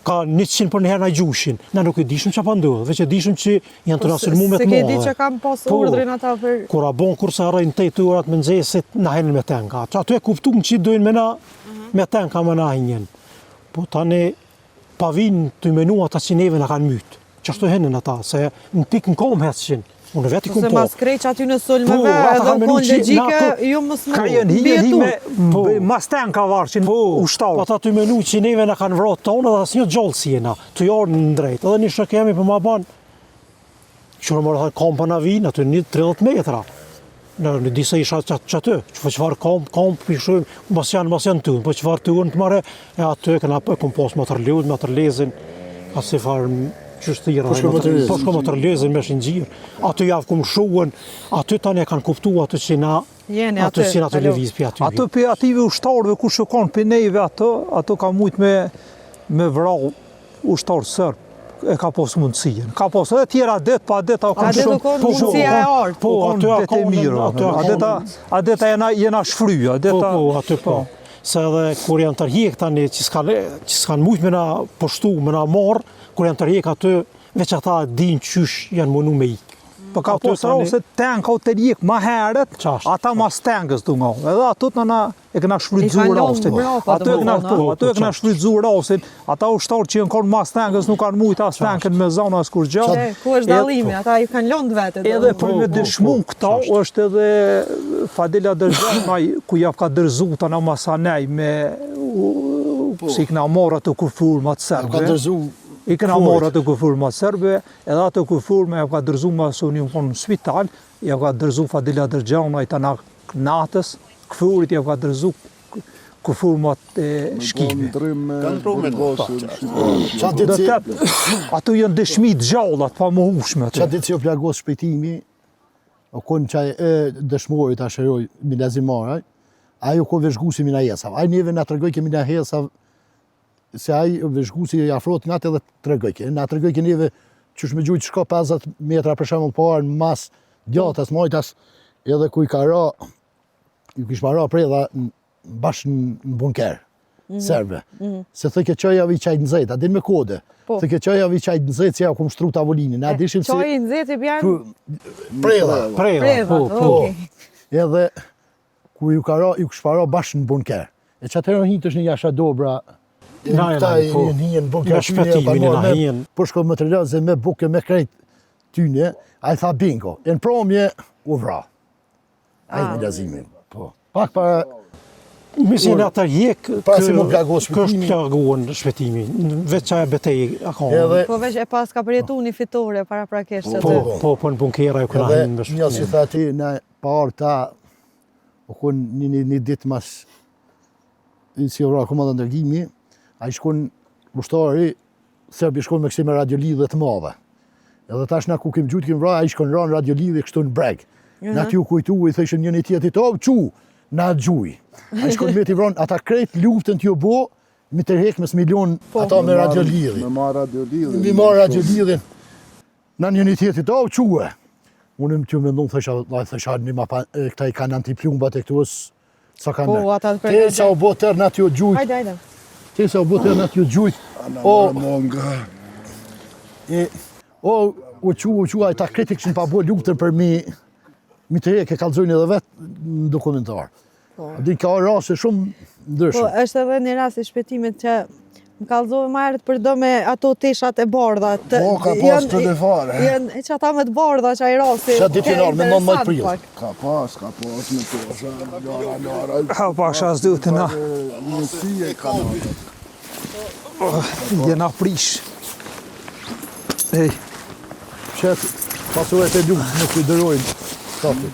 ka 100 për njëherë na gjushin. Na nuk e dishëm që pa ndodhë, veç e dishëm që janë të na sulmu me të madhe.
Se ke di që kam pas urdrin ata për...
Kur a bon, kur sa rrejnë 8 urat me nxesit, na henin me tenka. Aty e kuptum që dojnë me tenka me na hinjen. Po tani, pa vinë të menu ata që neve na kanë mytë. Qashtu henin ata, se në pikë në kom hecëshin. Unë veti ku po.
Se mas krejq aty në sulmeve, edhe u konë legjike, ju mësë
Ka jenë hime, mas tenka varshin ushtarë.
Po ata të menu që neve na kanë vrot tonë, edhe asë një gjallë si jena, të jarë në drejtë. Edhe një shë kemi për ma banë, që në mërë kompa na vinë, aty një 30 metra. Në disa isha që aty, që qëfar komp, pishujmë, mas janë tunë, po qëfar tunë të mare, e aty këna kom pos motorlezin, asë farë qështira, po shko motorlezin me shingjirë, aty javë kom shuën, aty tani e kanë kuptu aty që na, aty që na të leviz për aty.
Ato për ative ushtarëve ku shukon për neve ato ka mujtë me vrau ushtarë sërë, e ka posë mundësien. Ka posë edhe tjera det, pa adeta o kanë shumë...
Adet u konë mundësia e artë.
Po, aty a konë... Adeta jena shfryja, adeta...
Po, aty po. Se edhe kur janë tërhjek tani, që s'kanë mujtë me na poshtu, me na marë, kur janë tërhjek aty, veç ata din qysh janë munu me ikë.
Po ka posë rose tenka o tërhjek ma heret, ata mas tenkës të nga. Edhe ato të na e këna shfrydzu rastin. Ato e këna shfrydzu rastin. Ata ushtarë që janë konë mas tenkës nuk kanë mujtë as tenkën me zona as kur gjallë.
Ku është dalimi, ata ju kanë lëndë vetë.
Edhe për me dëshmun këta është edhe Fadila Dërgjanaj ku jap ka dërzu të na masanej me si këna marrë atë kufurmat serbe. I këna marrë atë kufurmat serbe, edhe atë kufurme ja ka dërzu ma së një konë në spital, ja ka dërzu Fadila Dërgjanaj të na natës, këfurit ja ka dërzu kufurmat e shkive. Ato janë dëshmit gjallat pa më hushme.
Qa ditë që jo plagos shpejtimi, o konë qaj e dëshmorit a shëroj Milazimara, ajo ko veshgusi mina jesav. Ajo njeve nga të regoj ke mina jesav, se ajo veshgusi afrot nga të edhe të regoj ke. Nga të regoj ke njeve që shme gjujtë shko 50 metra për shemë parë në mas gjatas, majtas, edhe ku i ka ra, ju kishma ra prej dhe bashkë në bunker, serbe. Se thë ke qaja vi qajtë në zejt, a din me kode. Thë ke qaja vi qajtë në zejt, si ja ku më shtru të avolinin.
Qajë në zejt e bjarë?
Preda, po.
Edhe ku ju kishma ra bashkë në bunker. E që atërën hinë të është një jasha dobra, këta një në bunker,
me shpetimin në hinë.
Po shko më të rrëzë me buke, me krejt, tyne, a i tha bingo. E në promje, u vra. A i milazimin. Po. Pak para...
Mislim ata jek
si më plagos shpëtimi.
Kështë plagohen shpëtimi, veç qa e betej akon.
Po veç e pas ka përjetu një fitore para prakesh që
Po në bunkera e këna hinë me
shpëtimi. Një si tha ti, në parë ta, o kun një ditë mas, si vra komanda ndërgimi, a i shkon ushtari, Serbi shkon me kësi me radiolidhe të madhe. Edhe tash na ku kem gjujt kem vra, a i shkon ranë radiolidhe kështu në breg. Na t'ju kujtu, i thëshën njëni tjetit, qu, na gjuj. A i shkon me t'i vronë, ata krejt luftën t'ju bo, mi tërhek mes milion ata me radiolidhin.
Me marë radiolidhin.
Mi marë radiolidhin. Na njëni tjetit, quë. Unë më t'ju me ndonë, thësha, këta i kanë antiplumbat e këtuës, sa kanë me. Te sa u bo tërë na t'ju gjujt.
Hajde.
Te sa u bo tërë na t'ju gjujt. U quë, a i ta krejt i këshin pa bo luftën për mi tërhek e kalzojnë edhe vetë në dokumentar. Din ka rase shumë ndryshme.
Po, është edhe një rast i shpëtimit që më kallëzove më herët për do me ato teshat e bardha.
Po, ka pas të lefare.
E që ata me të bardha që a i rasti.
Qa ditë janar, me 19 prill.
Ka pas me tesha, lara.
Ha, pasha s'du të na.
Nësi e ka në.
Jena prish. Ej.
Qëtë, pasuret e lumë në kujderojnë. Stafit.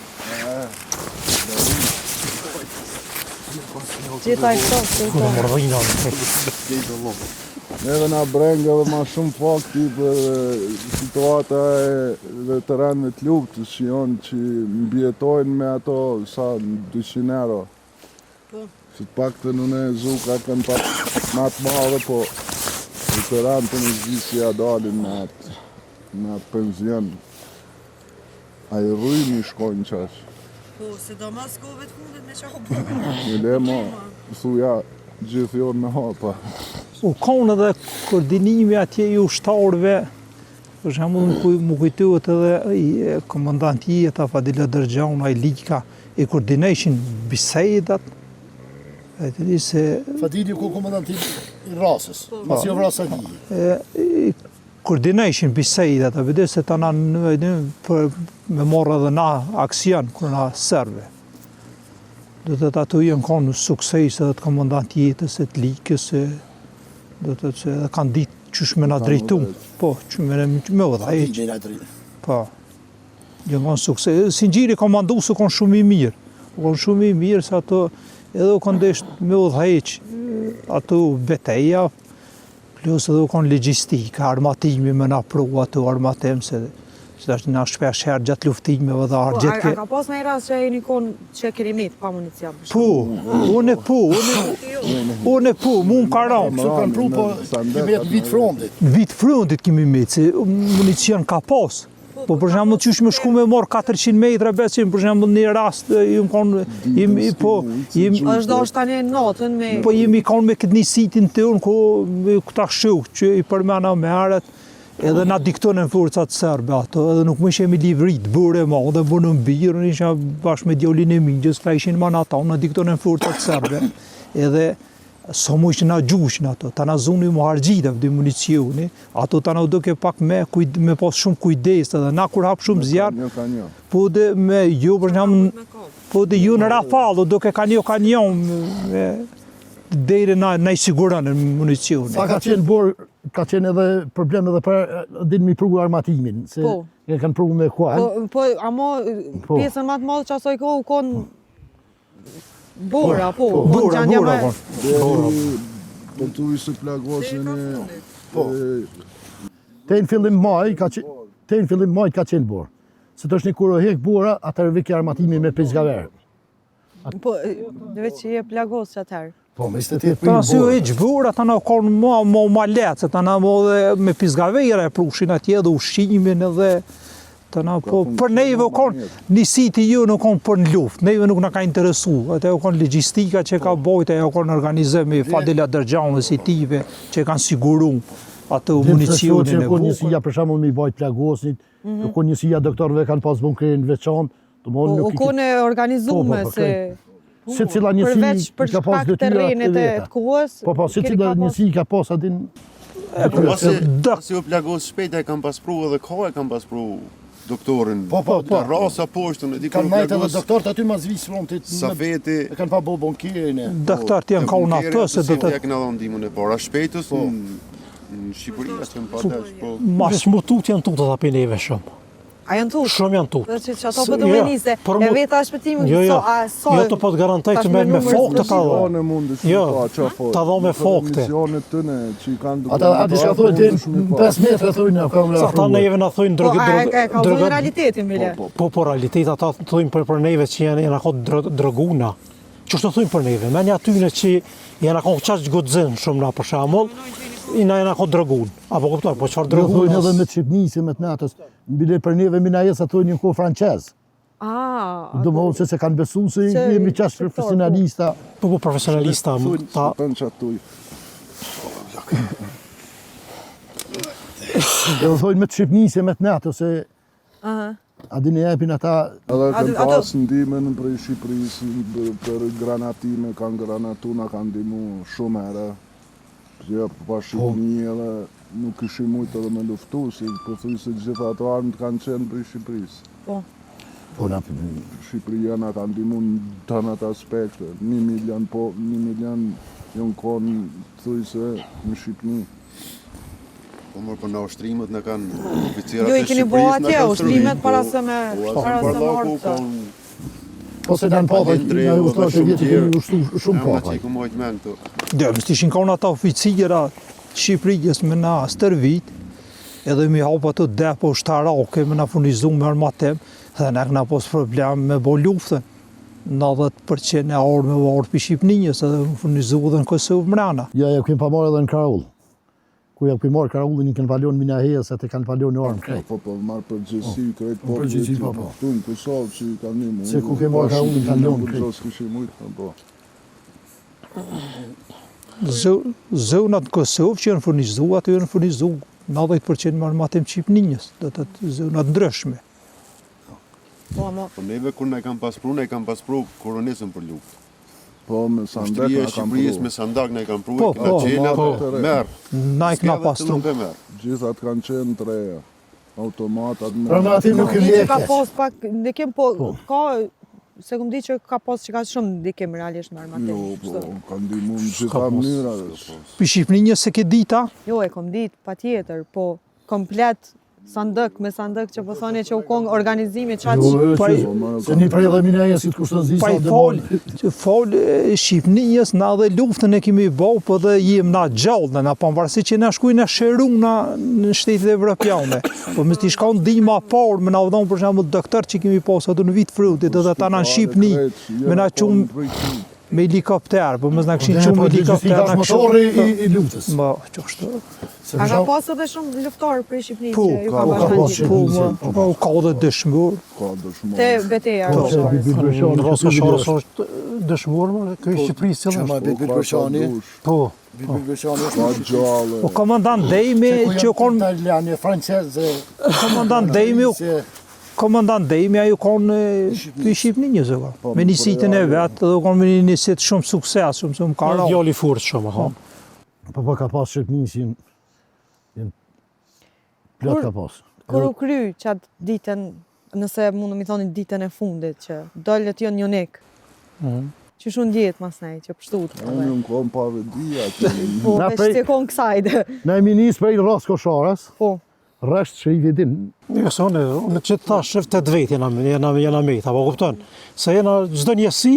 Gjitha i këto.
Edhe na brengë edhe ma shumë fakti për situata e veteranëve të luftës që janë që mbjetojnë me ato sa 200 euro. Si të pak të nëne zuka kanë pak ma të madhe, po veteranë të në gjithë ja dalin me atë penzion. A i rrujnë i shkojnë qash.
Po, sidomos kove të fundit me qa bërë.
Në lema, thuja, gjithë jorë me hapa.
U konë edhe koordinimi atje i ushtarëve, për shembull më kujtohet edhe komandanti jeta Fadila Dërgjaun, ai Lika, i coordination bisejdat. E të di se...
Fadili ku komandanti i rasës, mas jo vrasa di.
Coordination bisejdat, a vede se të na me morë edhe na aksion kërë na serve. Do të të ato jenë konë sukses edhe të komandanti jetës e të Likës, do të që edhe kanë ditë qysh me na drejtu. Po, që me udhëheq. Po, jenë konë sukses. Singjiri komandusë konë shumë i mirë. Konë shumë i mirë se ato edhe u konë deshtë me udhëheq ato beteja, plus edhe u konë logjistika, armatimi me na pru ato armatim se është nga shpesh herë gjatë luftimeve dhe argjet ke...
A ka pas në i rast që e një konë që keni mit pa municion?
Po, unë mu më karam.
Su kanë pru, po kemi jetë vit frondit.
Vit frondit kemi mit, se municion ka pas. Po për shembull qysh me shku me marr 400 metra besim, për shembull një rast jemi konë
është do është tani natën me...
Po jemi konë me këtë një sitin të unë, ku me këta shuk që i përmena me herët, edhe na diktonin forcat serbe ato, edhe nuk më ishemi livrit, bërë e ma, dhe bërë në birë, isha bashkë me djallin e mingjës, ka ishin ma në ata, na diktonin forcat serbe, edhe so mu ishë na gjushin ato, ta na zuni mu hargjita vë municioni, ato ta na duke pak me pas shumë kujdes, edhe na kur hap shumë zjarë, po dhe me ju, për shumë, po dhe ju në Rafallo, duke ka njon, deri na i siguran në municioni.
Sa ka qenë borë, ka qenë edhe problem edhe për din mi pru armatimin, se e kanë pru me kuan.
Po, amo pjesën ma të madhë që asoj kohë u konë bora, po.
Bora.
Po tu i se plagosin e...
Te në fillim maj ka qenë borë. Se të është një kur o hek bora, atër vike armatimi me pizgaverë.
Po, dhe veç që je plagos që atëherë.
Po, me ishte tjetë
Ta nësë jo e gjbura, ta në konë ma letë, se ta në me pizgavejra e prushin atje dhe ushqimin edhe, ta në po, për neve konë, një siti ju nuk konë për në luft, neve nuk në ka interesu, atë e konë logistika që ka bojt, e konë organizëm me Fadila Dërgjaun e si tive, që kanë siguru atë municionin e
bu. Konë njësia për shamull me i bajt plagosit, konë njësia doktorve kanë pas bunkrin veçan,
u konë organizume se...
Se cila njësi
përveç për shkak të rrenit e të kohës...
Po, se cila njësi ka pas atin
Pasi u plagos shpejt e kam paspru edhe ka e kam paspru doktorin.
Po.
Rasa poshtën e di
Kanë majtë edhe doktorët aty mas vishë frontit.
Safeti.
E kanë pa bo bonkirin e.
Doktorët janë ka unë atë se do të...
Ja këna dhonë ndihmën e para shpejtës në Shqipëri, ashtë më padesh, po...
Mas më tut janë tutët api neve shumë.
A janë tut?
Shumë janë tut.
Dhe që ato për të me njëse, e veta shpëtimin,
Jo, të po të garantoj që me fokte ta dho. Ta dho me fokte.
Ata shka thujnë të 5 metre thujnë,
Ata neve na thujnë
E ka dhënë realitetin, bile.
Po, realitet, ata thujnë për neve që janë ako droguna. Që shtë thujnë për neve, me një atyne që janë ako qaq godzën shumë na për shamull, janë ako drogun. Apo kuptoj, po qëfar drogun?
Thujnë edhe me të Shqipnisi, me të natës. Bile për neve mina jesë thujnë një kohë franqez. Do më honë se kanë besu se jemi qash profesionalista.
Po, profesionalista.
Edhe thujnë me të Shqipnisi, me të natës, se... A di në jepin ata...
Edhe kanë pas ndimen për Shqipërisë, për granatime, kanë granatu, na kanë ndimu shumë herë. Ja, pa Shqipëni edhe nuk ishim mujtë edhe me luftu, si po thuj se gjitha ato armët kanë qenë për Shqipërisë. Shqipëria na kanë ndimu në tënat aspekte, 1 milion po, 1 milion jonë konë thuj se në Shqipëni.
Po mërë për në ushtrimet në kanë oficirat
Jo,
e
i keni bo atje, ushtrimet para se marrë të.
Po se në në papa, në ushtrat e vjetë kemi ushtu shumë papa.
Dhe, mështë ishin ka unë ata oficira Shqipërijës me na stërvit, edhe mi hapa të depo shtarake me na furnizu me armatem, dhe ne këna pos problem me bo luftën. 90% e orë me orë për Shqipënijës, edhe me furnizu dhe në Kosovë mrena.
Ja, kemë pa marrë edhe në Karaull. Ku ja kemë marrë Karaullin, një kanë palon mina heja, se te kanë palon në armë krejt.
Po, marrë përgjësi, krejt po,
përgjësi, po.
Tu në Kosovë që kanë një mu.
Se ku kemë marrë Karaullin, kanë lonë krejt.
Zonat në Kosovë që janë furnizu, aty janë furnizu 90% me armatim Shqipënijës, do të zonat ndryshme.
Po neve kur ne kam paspru koronesën për luftë.
Po, me sandak
në kam pru. Me sandak në kam pru, këna qenë edhe merë.
Na i këna pastru.
Gjithat kanë qenë të reja. Automatat me...
Pra ati nuk e
Një që ka pos pak, ndikim po, ka, se këmë di që ka pos që ka shumë ndikim realisht me armatim.
Jo, po, kanë dimu në gjitha mënyra.
Për Shqipënijës se ke dita?
Jo, e kom dit, pa tjetër, po, komplet sandak, me sandak që po thoni që u kongë organizimi qatë
se një prej dhe mina e si të kushtën zisa dhe bolë.
Falë Shqipënijës na dhe luftën e kemi bo, po dhe jem na gjallë, na pavarësi që na shkujnë a shëruna në shtetet evropiane. Po më t'i shkon dhima parë, me na vdhon për shembull doktor që kemi pas ato në vit frutit, edhe ata në Shqipëni, me na qumë me helikopter, po mësë na këshin qumë helikopter.
Që si motori i luftës.
Ma, që është...
A ka pas edhe shumë luftarë për Shqipëni
Po,
që ju ka bashkë
po, ka dhe dëshmur.
Te beteja.
Në Rosë Sharës është dëshmur, kjo i Shqipërisë cilë është.
Bilbil Bërshani.
Po.
Bilbil Bërshani është.
Po, komandant Dejmi që konë...
Italiane, franceze.
Komandant Dejmi... Komandant Dejmi ajo konë për Shqipënijës, me njësitën e vetë, dhe konë me një njësit shumë sukses, shumë kara.
Djali furët shumë, ha.
Po ka pas Shqipënisin, plot ka pas.
Kur u kry qatë ditën, nëse mundu mi thoni ditën e fundit, që dollet jo njonik, që shumë ndjetë mas nej, që pështut.
Unë në konë pa vedia.
Po, veç të konë kësajde.
Ne jemi njës prej Rosë Sharës.
Po.
Rështë që i vidin.
Njësë, unë që të thash 8 vetë jena mejtë, apo kupton? Se jena gjdo njësi,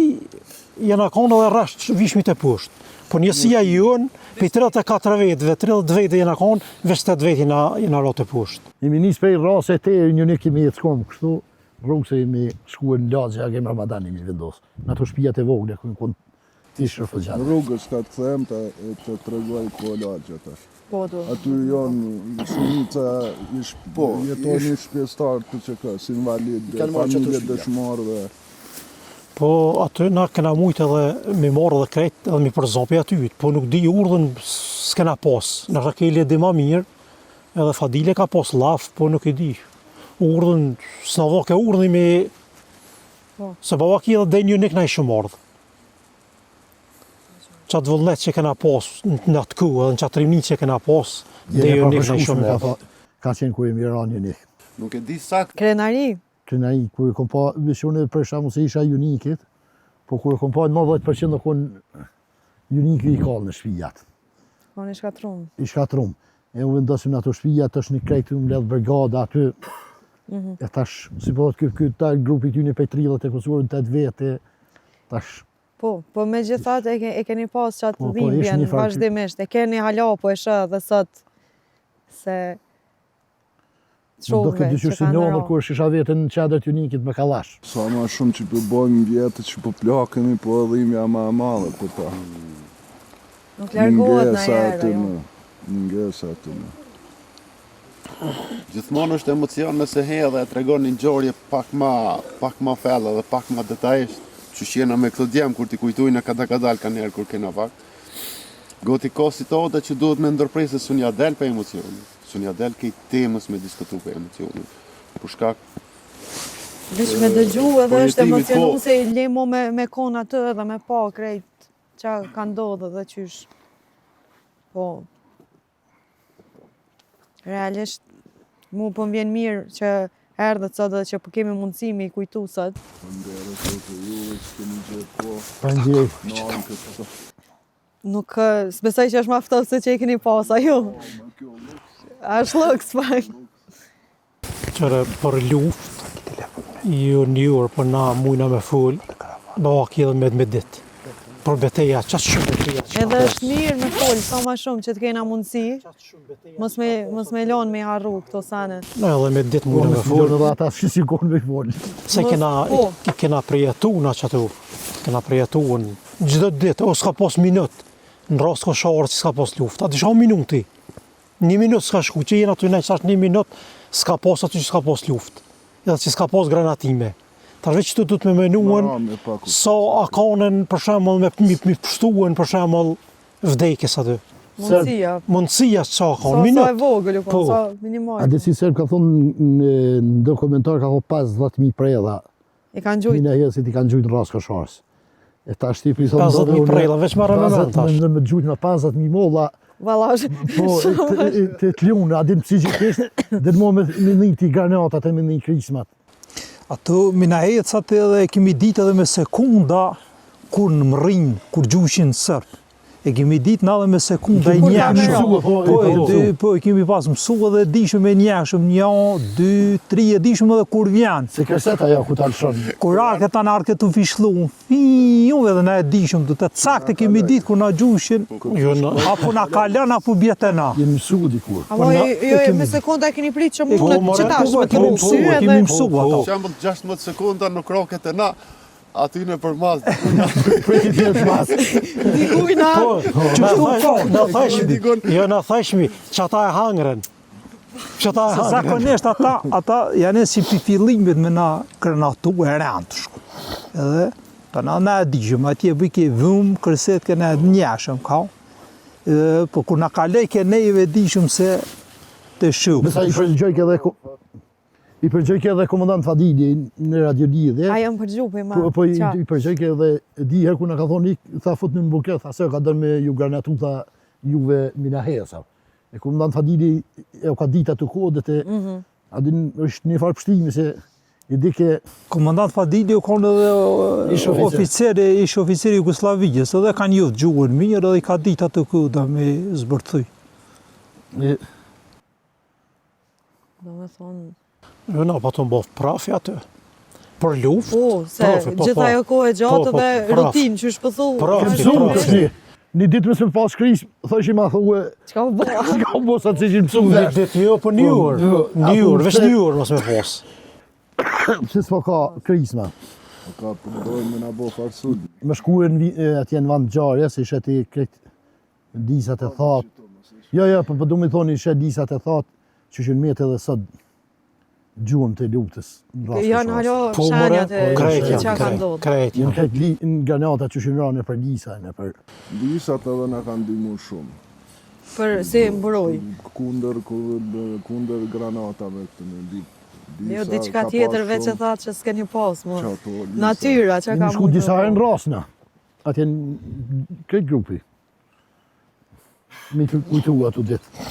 jena konë edhe rështë vishmit e pushtë. Po njësia jonë, për 34 vetëve, 30 vetë jena konë, veç 8 vetë jena rotë e pushtë.
Jemi njës prej Rosë e te, një një kemi jetë shkomë kështu, rrugë se jemi shkuën në lagë, ja kemë Ramadan jemi vendosë. Në ato shpijat e vogle, kënë tishë rëfëgjatë.
Rrugës ka të them të tregoj ko lagjët. Aty janë shumica jetoni shpjestarë të që ka, si invalid, familje dëshmarëve.
Po aty na kena mujtë edhe me marrë dhe krejt edhe me përzopi aty, po nuk di urdhën s'kena pas. Në Rakeli e di ma mirë, edhe Fadile ka pas laf, po nuk e di. Urdhën, s'na dha ke urdhën me... Se baba ki edhe dhe një nek na i shumë ardhë. qatë vullnet që kena pas në atë ku, edhe në qatë rimni që kena pas, dhe ju nikë në shumë.
Ka qenë ku e miran unik.
Nuk e di sakt.
Krenari?
Krenari, kur e kom pa, vishune për shamu se isha unikit, po kur e kom pa 90% në konë unikit i kalë në shpijat.
Po në shkatrum.
I shkatrum. E u vendosim në ato shpijat, është një krejtë më ledhë brigada aty. E tash, si po të këtë grupi ty një pejtrillet e kësurën 8 vete, tash...
Po me gjithat e keni pas qatë dhimbjen vazhdimisht, e keni hala po e shë dhe sot se
do këtë dyqysh si njënë kur shisha vetën në qadrët unikit me kalash.
Sa ma shumë që përbojmë vjetë që plakemi, po dhimbja ma madhe për ta.
Nuk largohet në herë, jo.
Ngesa aty në.
Gjithmonë është emocion nëse hedhe e tregon një ngjarje pak ma fella dhe pak ma detajisht. Që shjena me këto djemë, kur t'i kujtujnë në kadal ka njerë kur kena pak. Goti ko situata që duhet me ndërprej se sun ja del për emocioni. Sun ja del kej temës me diskutu për emocioni. Për shkak...
Veç me dëgju edhe është emocionu se i lemo me kona të dhe me pa krejt qa ka ndodhë dhe qysh. Po... Realisht, mu po m'vjen mirë që erdhët sot dhe që po kemi mundësi me i kujtu sot. Nuk, s'besoj që është ma ftosë se që i keni pas, ajo. Ashtë lëk s'pak.
Qëre për luft, ju njërë për na mujna me full, do aki edhe me ditë. Për beteja, qatë shumë beteja.
Edhe është mirë me full, sa ma shumë që të kena mundësi, mos me lonë me harru këto sane.
Në edhe me ditë mujna me full.
Edhe ata shqysikon me full.
Se kena prejetu në qëtu, kena prejetu në gjithë ditë, o s'ka pas minut, në rast ka sharë që s'ka pas luft, atë isha minuti. 1 minut s'ka shku, që jenë aty në qash 1 minut, s'ka pas aty që s'ka pas luft, edhe që s'ka pas granatime. Tarveç që du të me menuen, sa akanën për shemëll me pështuen për shemëll vdekjes aty.
Mundësia.
Mundësia që ka
minut. Sa e vogël, sa minimal.
A desi serb ka thonë në dokumentar ka thonë 50.000 prella.
I kanë gjujt.
Mina hesit i kanë gjujt në rast kësharës. E ta Shqipëri thonë...
50.000 prella, veç marrë me mend tash.
Me gjujt në 50.000 molla.
Valash.
Po, të t'lunë, adin psiqikisht, dhe në mo me një t'i granatat e me një krismat.
Ato minahecat edhe kemi ditë edhe me sekunda kur në mërin, kur gjushin sërp. E kemi ditë në edhe me sekunda i njashëm. Po, e kemi pas mësu edhe dishëm e njashëm, 1, 2, 3, e dishëm edhe kur vjen.
Se këseta ja ku t'alë shonë.
Kur arket anë arket të fishlu, fiu edhe na e dishëm, të cakt e kemi ditë kur na gjushin, apo na kalën, apo bjetena.
Jemi mësu dikur.
Amo, jo, me sekunda e keni pritë që mundet që tash, me kemi mësu edhe...
Kemi mësu ato.
Shembull 16 sekunda në kroket e na, aty në përmas,
Digujna!
Jo, në thashmi, që ata e hangren.
Zakonisht ata janë si për fillimit me na krenatu e rëndë të shku. Edhe, për na e dijëm, atje bëjke vëmë, kërset këne njashëm ka. Po kur na kalej ke neve dijëm se të shumë.
Besa i përgjojke edhe komandant Fadili në radiolidhe.
A jam përgjupi, ma.
Po i përgjojke edhe diher ku në ka thonë, tha fut në buket, tha se ka dërë me ju granatu, tha juve minahesa. E komandant Fadili e ka ditë atë kodet e adin është një farë pështimi se i dike...
Komandant Fadili u konë edhe ish oficeri Jugoslavijës, edhe kanë jëtë gjuhën mirë edhe i ka ditë atë kodet me zbërthuj.
Do me thonë...
Jo, na pa të mbof prafi atë. Për luft.
Po, se gjitha jo kohë e gjatë dhe rutinë që shpëthu.
Prafi.
Një ditë mësë me pas kris, thëshim a thue...
Qka u bo?
Qka u bo sa të qishim mësu
Një ditë jo, për 1 orë. 1 orë, veç 1 orë mësë me pas.
Pëse s'po ka krisma.
Ka përdojnë me nga bo farsud.
Me shkuën atje në vand gjarja, se ishe ti kretë disat e thatë. Jo, për du me thonë ishe disat e thatë, që shën metë edhe sot gjuhën të luftës.
Janë halo shenjat e që ka ndodhë.
Krejt.
Jënë kretë në granata që shën rane për disa.
Disat edhe nga kanë dimu shumë.
Për si mburoj.
Kunder granatave këtë me ditë.
Jo, diçka tjetër veç e thatë që s'keni pas, mo. Natyra që ka
mundur. Në shku disa e në rasna. atje këtë grupi. Mi të kujtu ato ditë.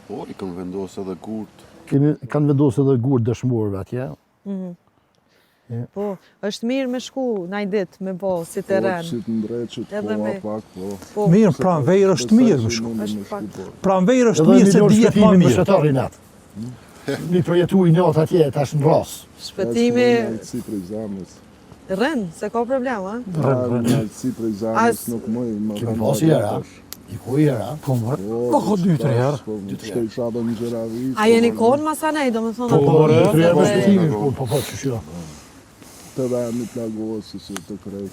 Po, I kanë vendosë edhe gurt.
Kanë vendosë edhe gurt dëshmorëve atje.
Po, është mirë me shku naj ditë me bo si teren.
Si të ndreqit,
Edhe me-
pak, po.
Po,
Mirë, pranverë është mirë më shku.
është pak.
Pranverë është mirë se dihet më mirë.
Shëtarin atë. Mi projetu I natë atje, tash në rasë.
Shpëtimi
Si prej zamës.
rën, se ka problem, a?
Si prej zamës nuk mëj.
Kemi pas jera. I ku jera.
Po, ka 2-3 herë.
Shkej shabë në gjera vitë.
A jeni konë masanej, do më thonë?
Po,
apo-
3 herë me
edhe-
shpëtimi, po, që shira.
Të vendit lagosë, si të krej.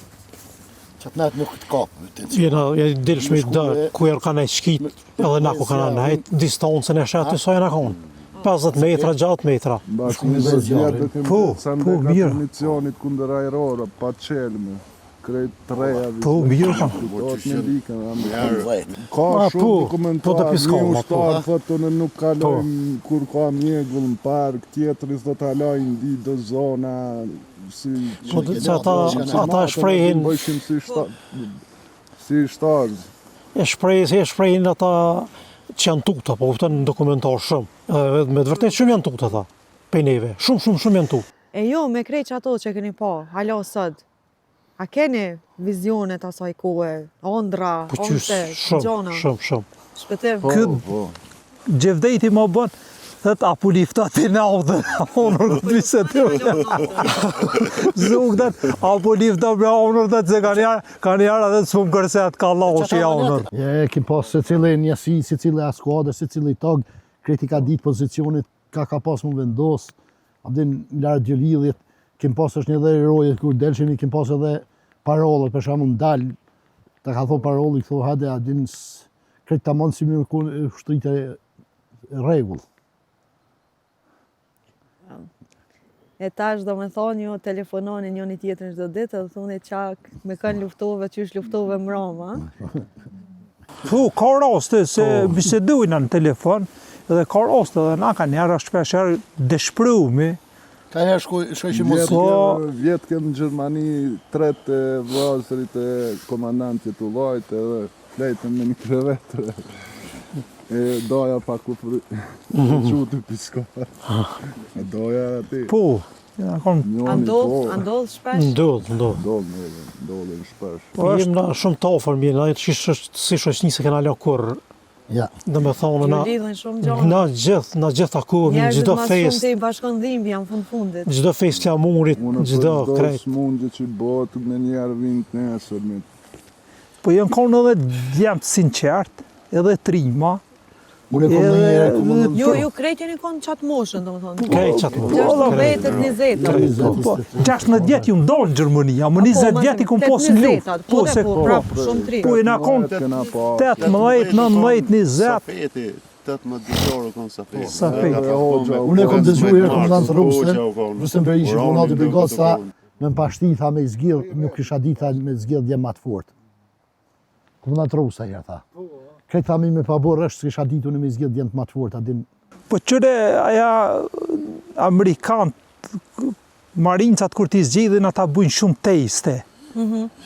Qatë natë nuk të kapë.
Jena dilshme da ku janë kanë shkit, edhe na ku kanë nejt, distancën e shetë sa janë kanë. 50 metra, 6 metra.
Mbas
Shku me
20
zjarri.
vjetë kemi
Po, mirë.
municionit kundër ajrora, pa qelme. Krejt treja.
Po, mirë ka.
Do të me dikën. Ka
po,
shumë
po
dokumentar,
të piskon,
një
po.
ushtar thotë në nuk kalojmë kur ka mjegull në park, tjetëris do të halojnë di do zona si
Po që ata shprehin,
bëjshim si shtarz.
e shprehin ata që janë tuta, po kupton në dokumentar shumë. Edhe me të vërtet shumë janë tuta ata. Pe neve, shumë janë tuta.
E jo, me krejt që ato që keni pa, halo sot, a keni vizionet asaj kohë, ondra,
Po qysh,
onte, gjona,
shumë.
shpëtim?
Po.
Gjevdejti më bën, thët apu lifta të naudhe, onër të viset të Zuk dhe apu lifta me onër dhe se kanë jarë edhe të së më kërset ka lau që ja onër.
E kim pas se cilë njësi, se cilë skuadër, se cilë tag, kreti ka ditë pozicionit, ka pas më vendos, abdin larë gjëllidhjet, kim pas është një dhe erojet, kur delshemi, kim pas edhe parolët, për shamu në dalë, ta ka thonë parolët, këtho hade, abdin kreti ta manë si më shtrite regull.
E tash do me thonë ju telefononi njëni tjetër çdo ditë dhe thonë qak me kanë luftove, qysh luftove mrama.
Po, ka raste se bisedujna në telefon, edhe ka raste dhe na ka njerë shpesher dëshprumi.
Ka herë shkoj që mos...
Vjetë kemë në Gjermani, tretë vllazërit e komandantit u lajt edhe flejtën me një krevetre. E doja pa ku qutë piskar. E doja ati.
Po, ja kon
Andodh shpesh?
Ndodhë shpesh.
po është
Jem na shumë të ofër mirë, na si shoqni se kena la kur.
Ja.
Do me thonë
Ju lidhen shumë gjona.
na gjithë takohemi,
Njerëzit
çdo
ma shumë
fest,
të I bashkon dhimbja në fundit.
çdo fest të amurit,
Unë
çdo
për
krejt.
smundje që botë me njerë vind nesër.
Po janë konë edhe djemë të sinqert, edhe trima.
Unë e kom në njerë,
Ju krejt jeni konë qatë moshën, do më thonë.
Krejt qatë më.
16-20.
16 vjet ju ndonë në Gjermënia, më 20 vjet I kom posë në luftë.
Po, se prapë shumë tri.
Po I na konë 18, 19, 20.
Safeti, 18 ditore konë Safeti.
Safeti.
unë e kom dëgjuar komandant Rusën, Rusën Berishin, komandant brigadës tha, me më pashti tha me zgjidh, nuk kisha ditë me zgjidh dje ma të fort. Komandant Rusa ja tha. Këtë tha mi me paborë është s'kisha ditë unë me zgjidh dje ma të fort, adin
Po qëre aja Amerikanë, marincat kur t'i zgjidhin ata bujnë shumë teste.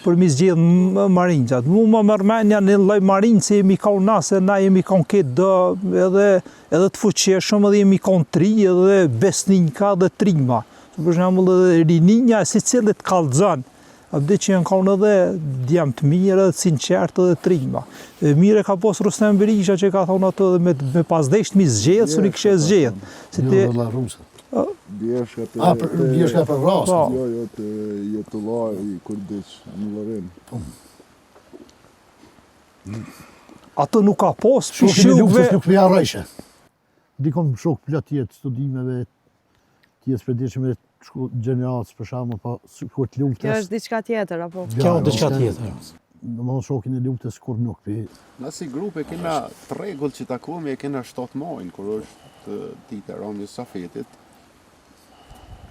Për mi zgjidh marincat. Mu më mërmenja në lloj marinci jemi ka na se na jemi ka këtë do edhe të fuqeshëm edhe jemi ka tri edhe besninka dhe trima. Për shembull edhe rininja si cilët kallxon. Abdi që janë kanë edhe djemë të mirë, edhe sinqert edhe trima. Mire ka pos Rustem Berisha që ka thonë ato dhe me pasdesht mi zgjedhë, së një kështë zgjedhë. Si ti...
jo dhe Rusën.
Bjeshka të...
Bjeshka për vrasë.
Jo, të jetullaj I kurdiq në Lorin.
Ato nuk ka pos, për
Shokin e luftës
shukve...
nuk përja rejshë. Dikon shok plot tjetë studimeve, tjetë shpedishme gjeneratës për shamë, pa kur të luftës.
Kjo është diçka tjetër, apo?
Kjo është diçka tjetër.
Në më shokin e luftës kur nuk për.
Na si grupe kena tregull që takohemi e kena 7 majnë, kur është dita e rënies Safetit.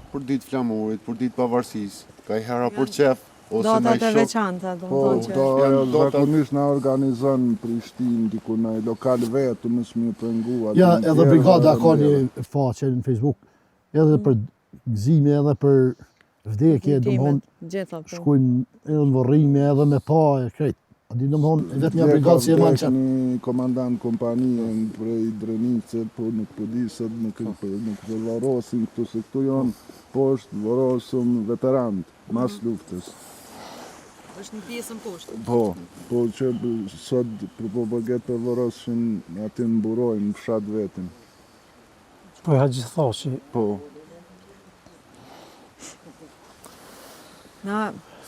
Për ditë flamurit, për ditë pavarësisë, ka I hera për qef, ose na
Datat e
shok.
veçanta, do më
Po,
thonë që...
do zakonisht na organizon në Prishtinë, diku në lokal vetë, më s'mi pengu.
Ja, edhe brigada ka një faqe në Facebook, edhe për gëzime, edhe për vdekje, domthon
Gjitha po.
shkojnë edhe në vorrime edhe me pa e krejt. A di domthon vetëm një brigadë si e manë qatë.
Një komandant kompanien prej Drenice, po nuk po di se nuk të varosin këtu, se këtu janë poshtë varosëm veteranët, mas luftës.
Është një pjesën poshtë.
Po që sot për paget për varoshin aty në burojnë, në fshat vetin.
Po e ha gjithashi.
Po.
Na,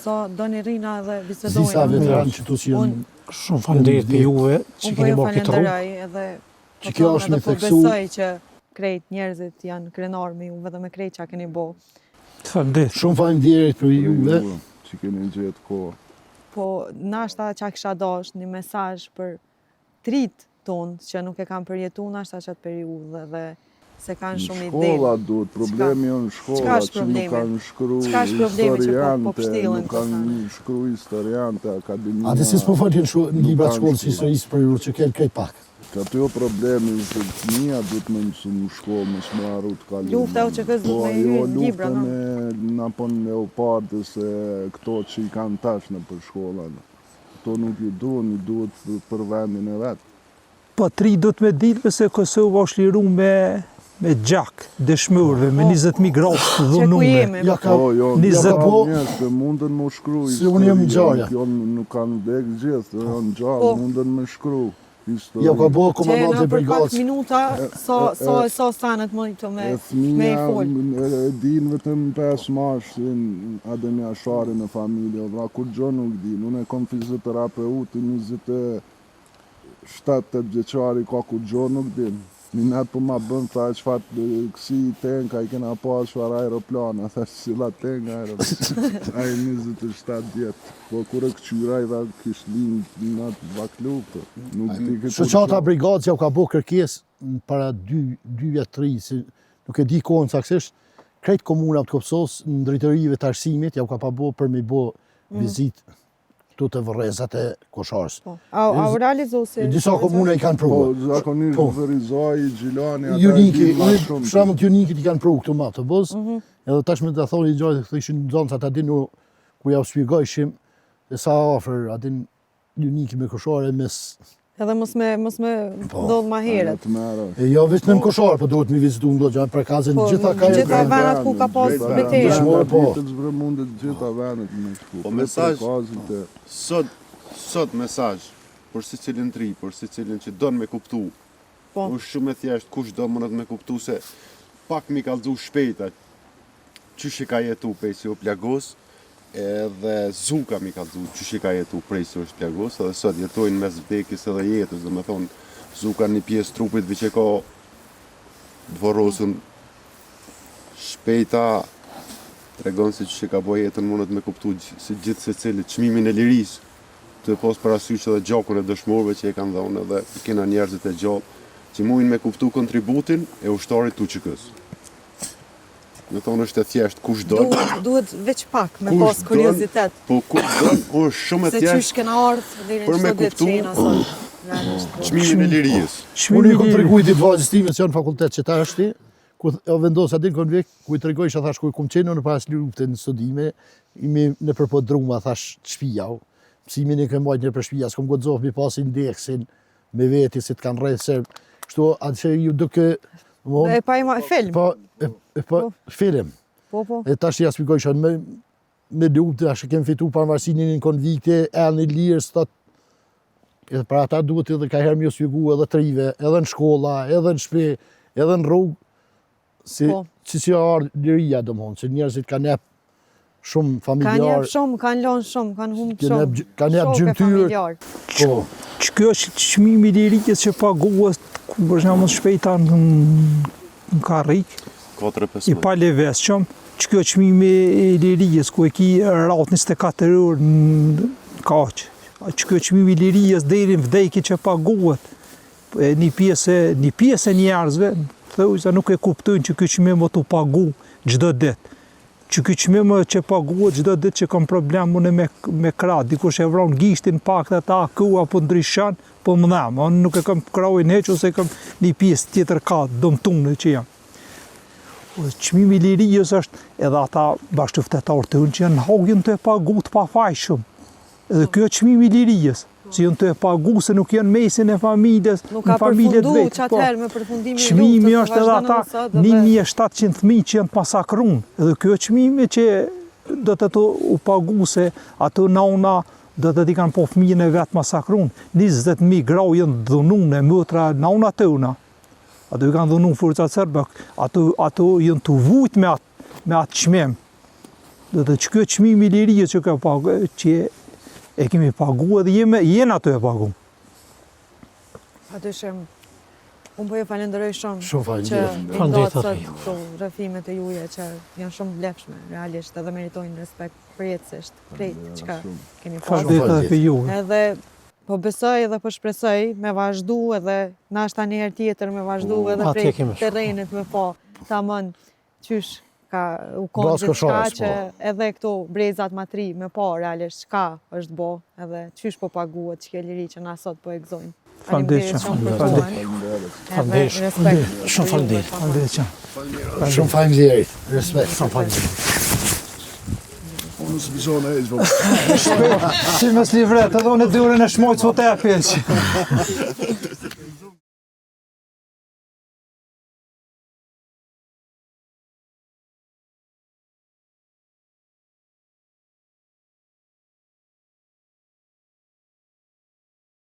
sa do një rina dhe bisedojnë.
Disa veteranë që tu që janë...
Shumë faleminderit për juve që keni marrë këtë rrugë.
Edhe
Që kjo është me
po
theksu...
besoj që krejt njerëzit janë krenar me juve dhe me krejt që keni bo.
Faleminderit.
Shumë faleminderit për juve.
Që keni gjetë kohë.
Po, nashta që kisha dash një mesazh për trit tonë që nuk e kam përjetu nashta qatë periudhë dhe se kanë shumë ide.
Shkolla duhet, problemi janë shkolla që nuk kanë shkru historiante, nuk kanë shkru historiante, akademia.
Ate si s'po falin në libra shkollës historisë për ju që kell krejt pak.
Ka të jo problemi se fëmija duhet me mësu në shkollë, me shmaru të kalim.
Lufta u që kësë duhet me hyrë në libra, no?
Po ajo luftën e napon leopardës e këto që i kanë tash në për shkolla. Këto nuk ju duhet për vendin e vetë.
Po tri do të me ditë se Kosova është liru me gjak, dëshmërve, me 20.000 gradë të dhunume.
Ja ka
njerëz që mundën më shkru.
Si unë jem gjarja.
Nuk kanë vdek gjithë, janë gjallë, mundën me shkru.
Ja ka bo komandante
për pak
brigadës.
minuta, sa stanët më të me i folë.
E din vetëm 5 mashtin Ademi Ashari në familje, vra kur gjo nuk din. Unë e kom fizioterapeuti 27 vjeçari ka kur gjo nuk din. Minat po ma bën, tha qëfar kësi tenka i kena pas qëfar aeroplana, tha qësila tenka aeroplana, a i 27 vjetë. Po kur e këqyra i dha kish linë atë bakluftë.
Shoqata brigadës ja u ka bo kërkes para 2 vjetë 3, si nuk e di kohën saksisht, krejt komuna të Kopsos në drejtorive të arsimit ja u ka pa bo për me bo vizit këtu të vërrezat e Kosharës.
A u realizu si...
Disa komuna i kanë pruva.
Po, zakonisht Verizaj, Gjilani,
Juniki, shramën të Junikit i kanë pruva këtu ma të bëz, edhe tashme të thoni i gjojtë të ishin në zonë sa të adinu ku ja u spjegojshim, e sa afer adin Juniki me Kosharë mes...
Edhe mos me ndodhë ma heret.
E jo, veç në Kosharë, po duhet me vizitu në do gjanë për kazën gjitha ka e
gjitha venat ku ka pas betejë.
Mundet gjitha venat me shku.
Po mesazh, sot mesazh për si cilin tri, për si cilin që donë me kuptu. Është shumë e thjesht, kush do mënët me kuptu se pak mi kalëzu shpejta, qysh i ka jetu pej si o plagos, edhe Zuka mi kalëzu qysh i ka jetu prej si është plagos, edhe sot jetojnë mes vdekjes edhe jetës, dhe me thonë, Zuka një pjesë trupit vi që ka dvorosën shpejta, tregon se qysh i ka bo jetën mënët me kuptu si gjithë se cilit çmimin e lirisë, të pos parasysh edhe gjakun e dëshmorëve që e kanë dhënë edhe kena njerëzit e gjallë që mujnë me kuptu kontributin e ushtarit TUÇK-s. Me thonë është e thjesht kush do.
Duhet veç pak me pas kuriozitet.
Po kush do, është shumë e
Se
thjesht
qysh kena ardhë deri
për
në
me
çdo ditë
kuptu
që jena sot.
çmimin e lirisë.
Unë i kom tregujt i vajzës time që janë fakultet që ta është, ku vendosa din konvek, ku i tregoj që thash ku i kom qenë në pas lufte në studime, imi në përpodruma thash shpija. Mësimin e kem mbajt në për shpija, s'kom goxof mi pas indeksin me veti si të kanë rreth serb. Kështu atë që ju duke
E pa ima film.
Po, film.
Po.
E tash ja spjegoj që me luftë, tash kem fitu pavarësinë në konvikte, në lirë, sot. Edhe për ata duhet edhe ka herë më spjegu edhe trive, edhe në shkolla, edhe në shtëpi, edhe në rrugë, si ardhë liria domthonë, që njerëzit kanë jep shumë familjar.
Kanë jep shumë, kanë lënë shumë, kanë humbë shumë.
Kanë jep gjymtyr. Po.
Kjo është çmimi i lirisë që paguhet ku për shembull shpejta në karrik.
4-5.
I pa leveshëm, kjo çmimi i lirisë ku e ki rrat 24 orë në kaq. Kjo çmimi i lirisë deri në vdekje që paguhet. Një pjesë e njerëzve thonë se nuk e kuptojnë që ky çmim do të pagu çdo ditë. Që ky çmim që paguhet çdo ditë që kam problem unë me krah, dikush e vron gishtin pak ata ku apo ndryshon, po më dhem, unë nuk e kam krahun hiç ose kam një pjesë tjetër ka domtunë që jam. Çmimi i lirijës është edhe ata bashkëftetarë tënë që janë hagin të pagu të pafajshëm. Edhe kjo është çmimi i lirijës, që janë të pagu se nuk janë mesin e familjes,
Nuk ka përfundu çatëherë me përfundimin e luftës.
Çmimi është edhe ata 1700 fëmijë që janë masakruar. Edhe kjo është çmimi që do të u pagu se ato nana do të kanë po fëmijën e vet masakruar. 20.000 grau janë dhunuar motra nana tona. Ato i kanë dhunu forcat serbe, ato janë të vujt me atë çmim. Do të kjo çmimi i lirijës që e kemi pagu edhe jena ato e pagu.
Patyshim, unë po ju falenderoj shumë
Shumë
që ndodhë sot këto rrëfimet e juaja që janë shumë vlefshme, realisht edhe meritojnë respekt përjetësisht, krejt që ka kemi pasur.
Faleminderit edhe ju.
Edhe po besoj edhe po shpresoj me vazhdu edhe nashta një herë tjetër me vazhdu edhe prej terrenit me po tamam qysh ka u konë gjithçka që edhe këto brezat ma tri me po realisht çka është bo edhe qysh po paguhet çka liri që na sot po e gëzojnë. Faleminderit shumë për
Faleminderit.
Respekt.
Shumë faleminderit.
Shumë faleminderit. Respekt.
Shumë faleminderit.
Unë së bizone e zhvëm.
Si mes livret, edhe unë e dy orën e shmojtë sot e apjeq.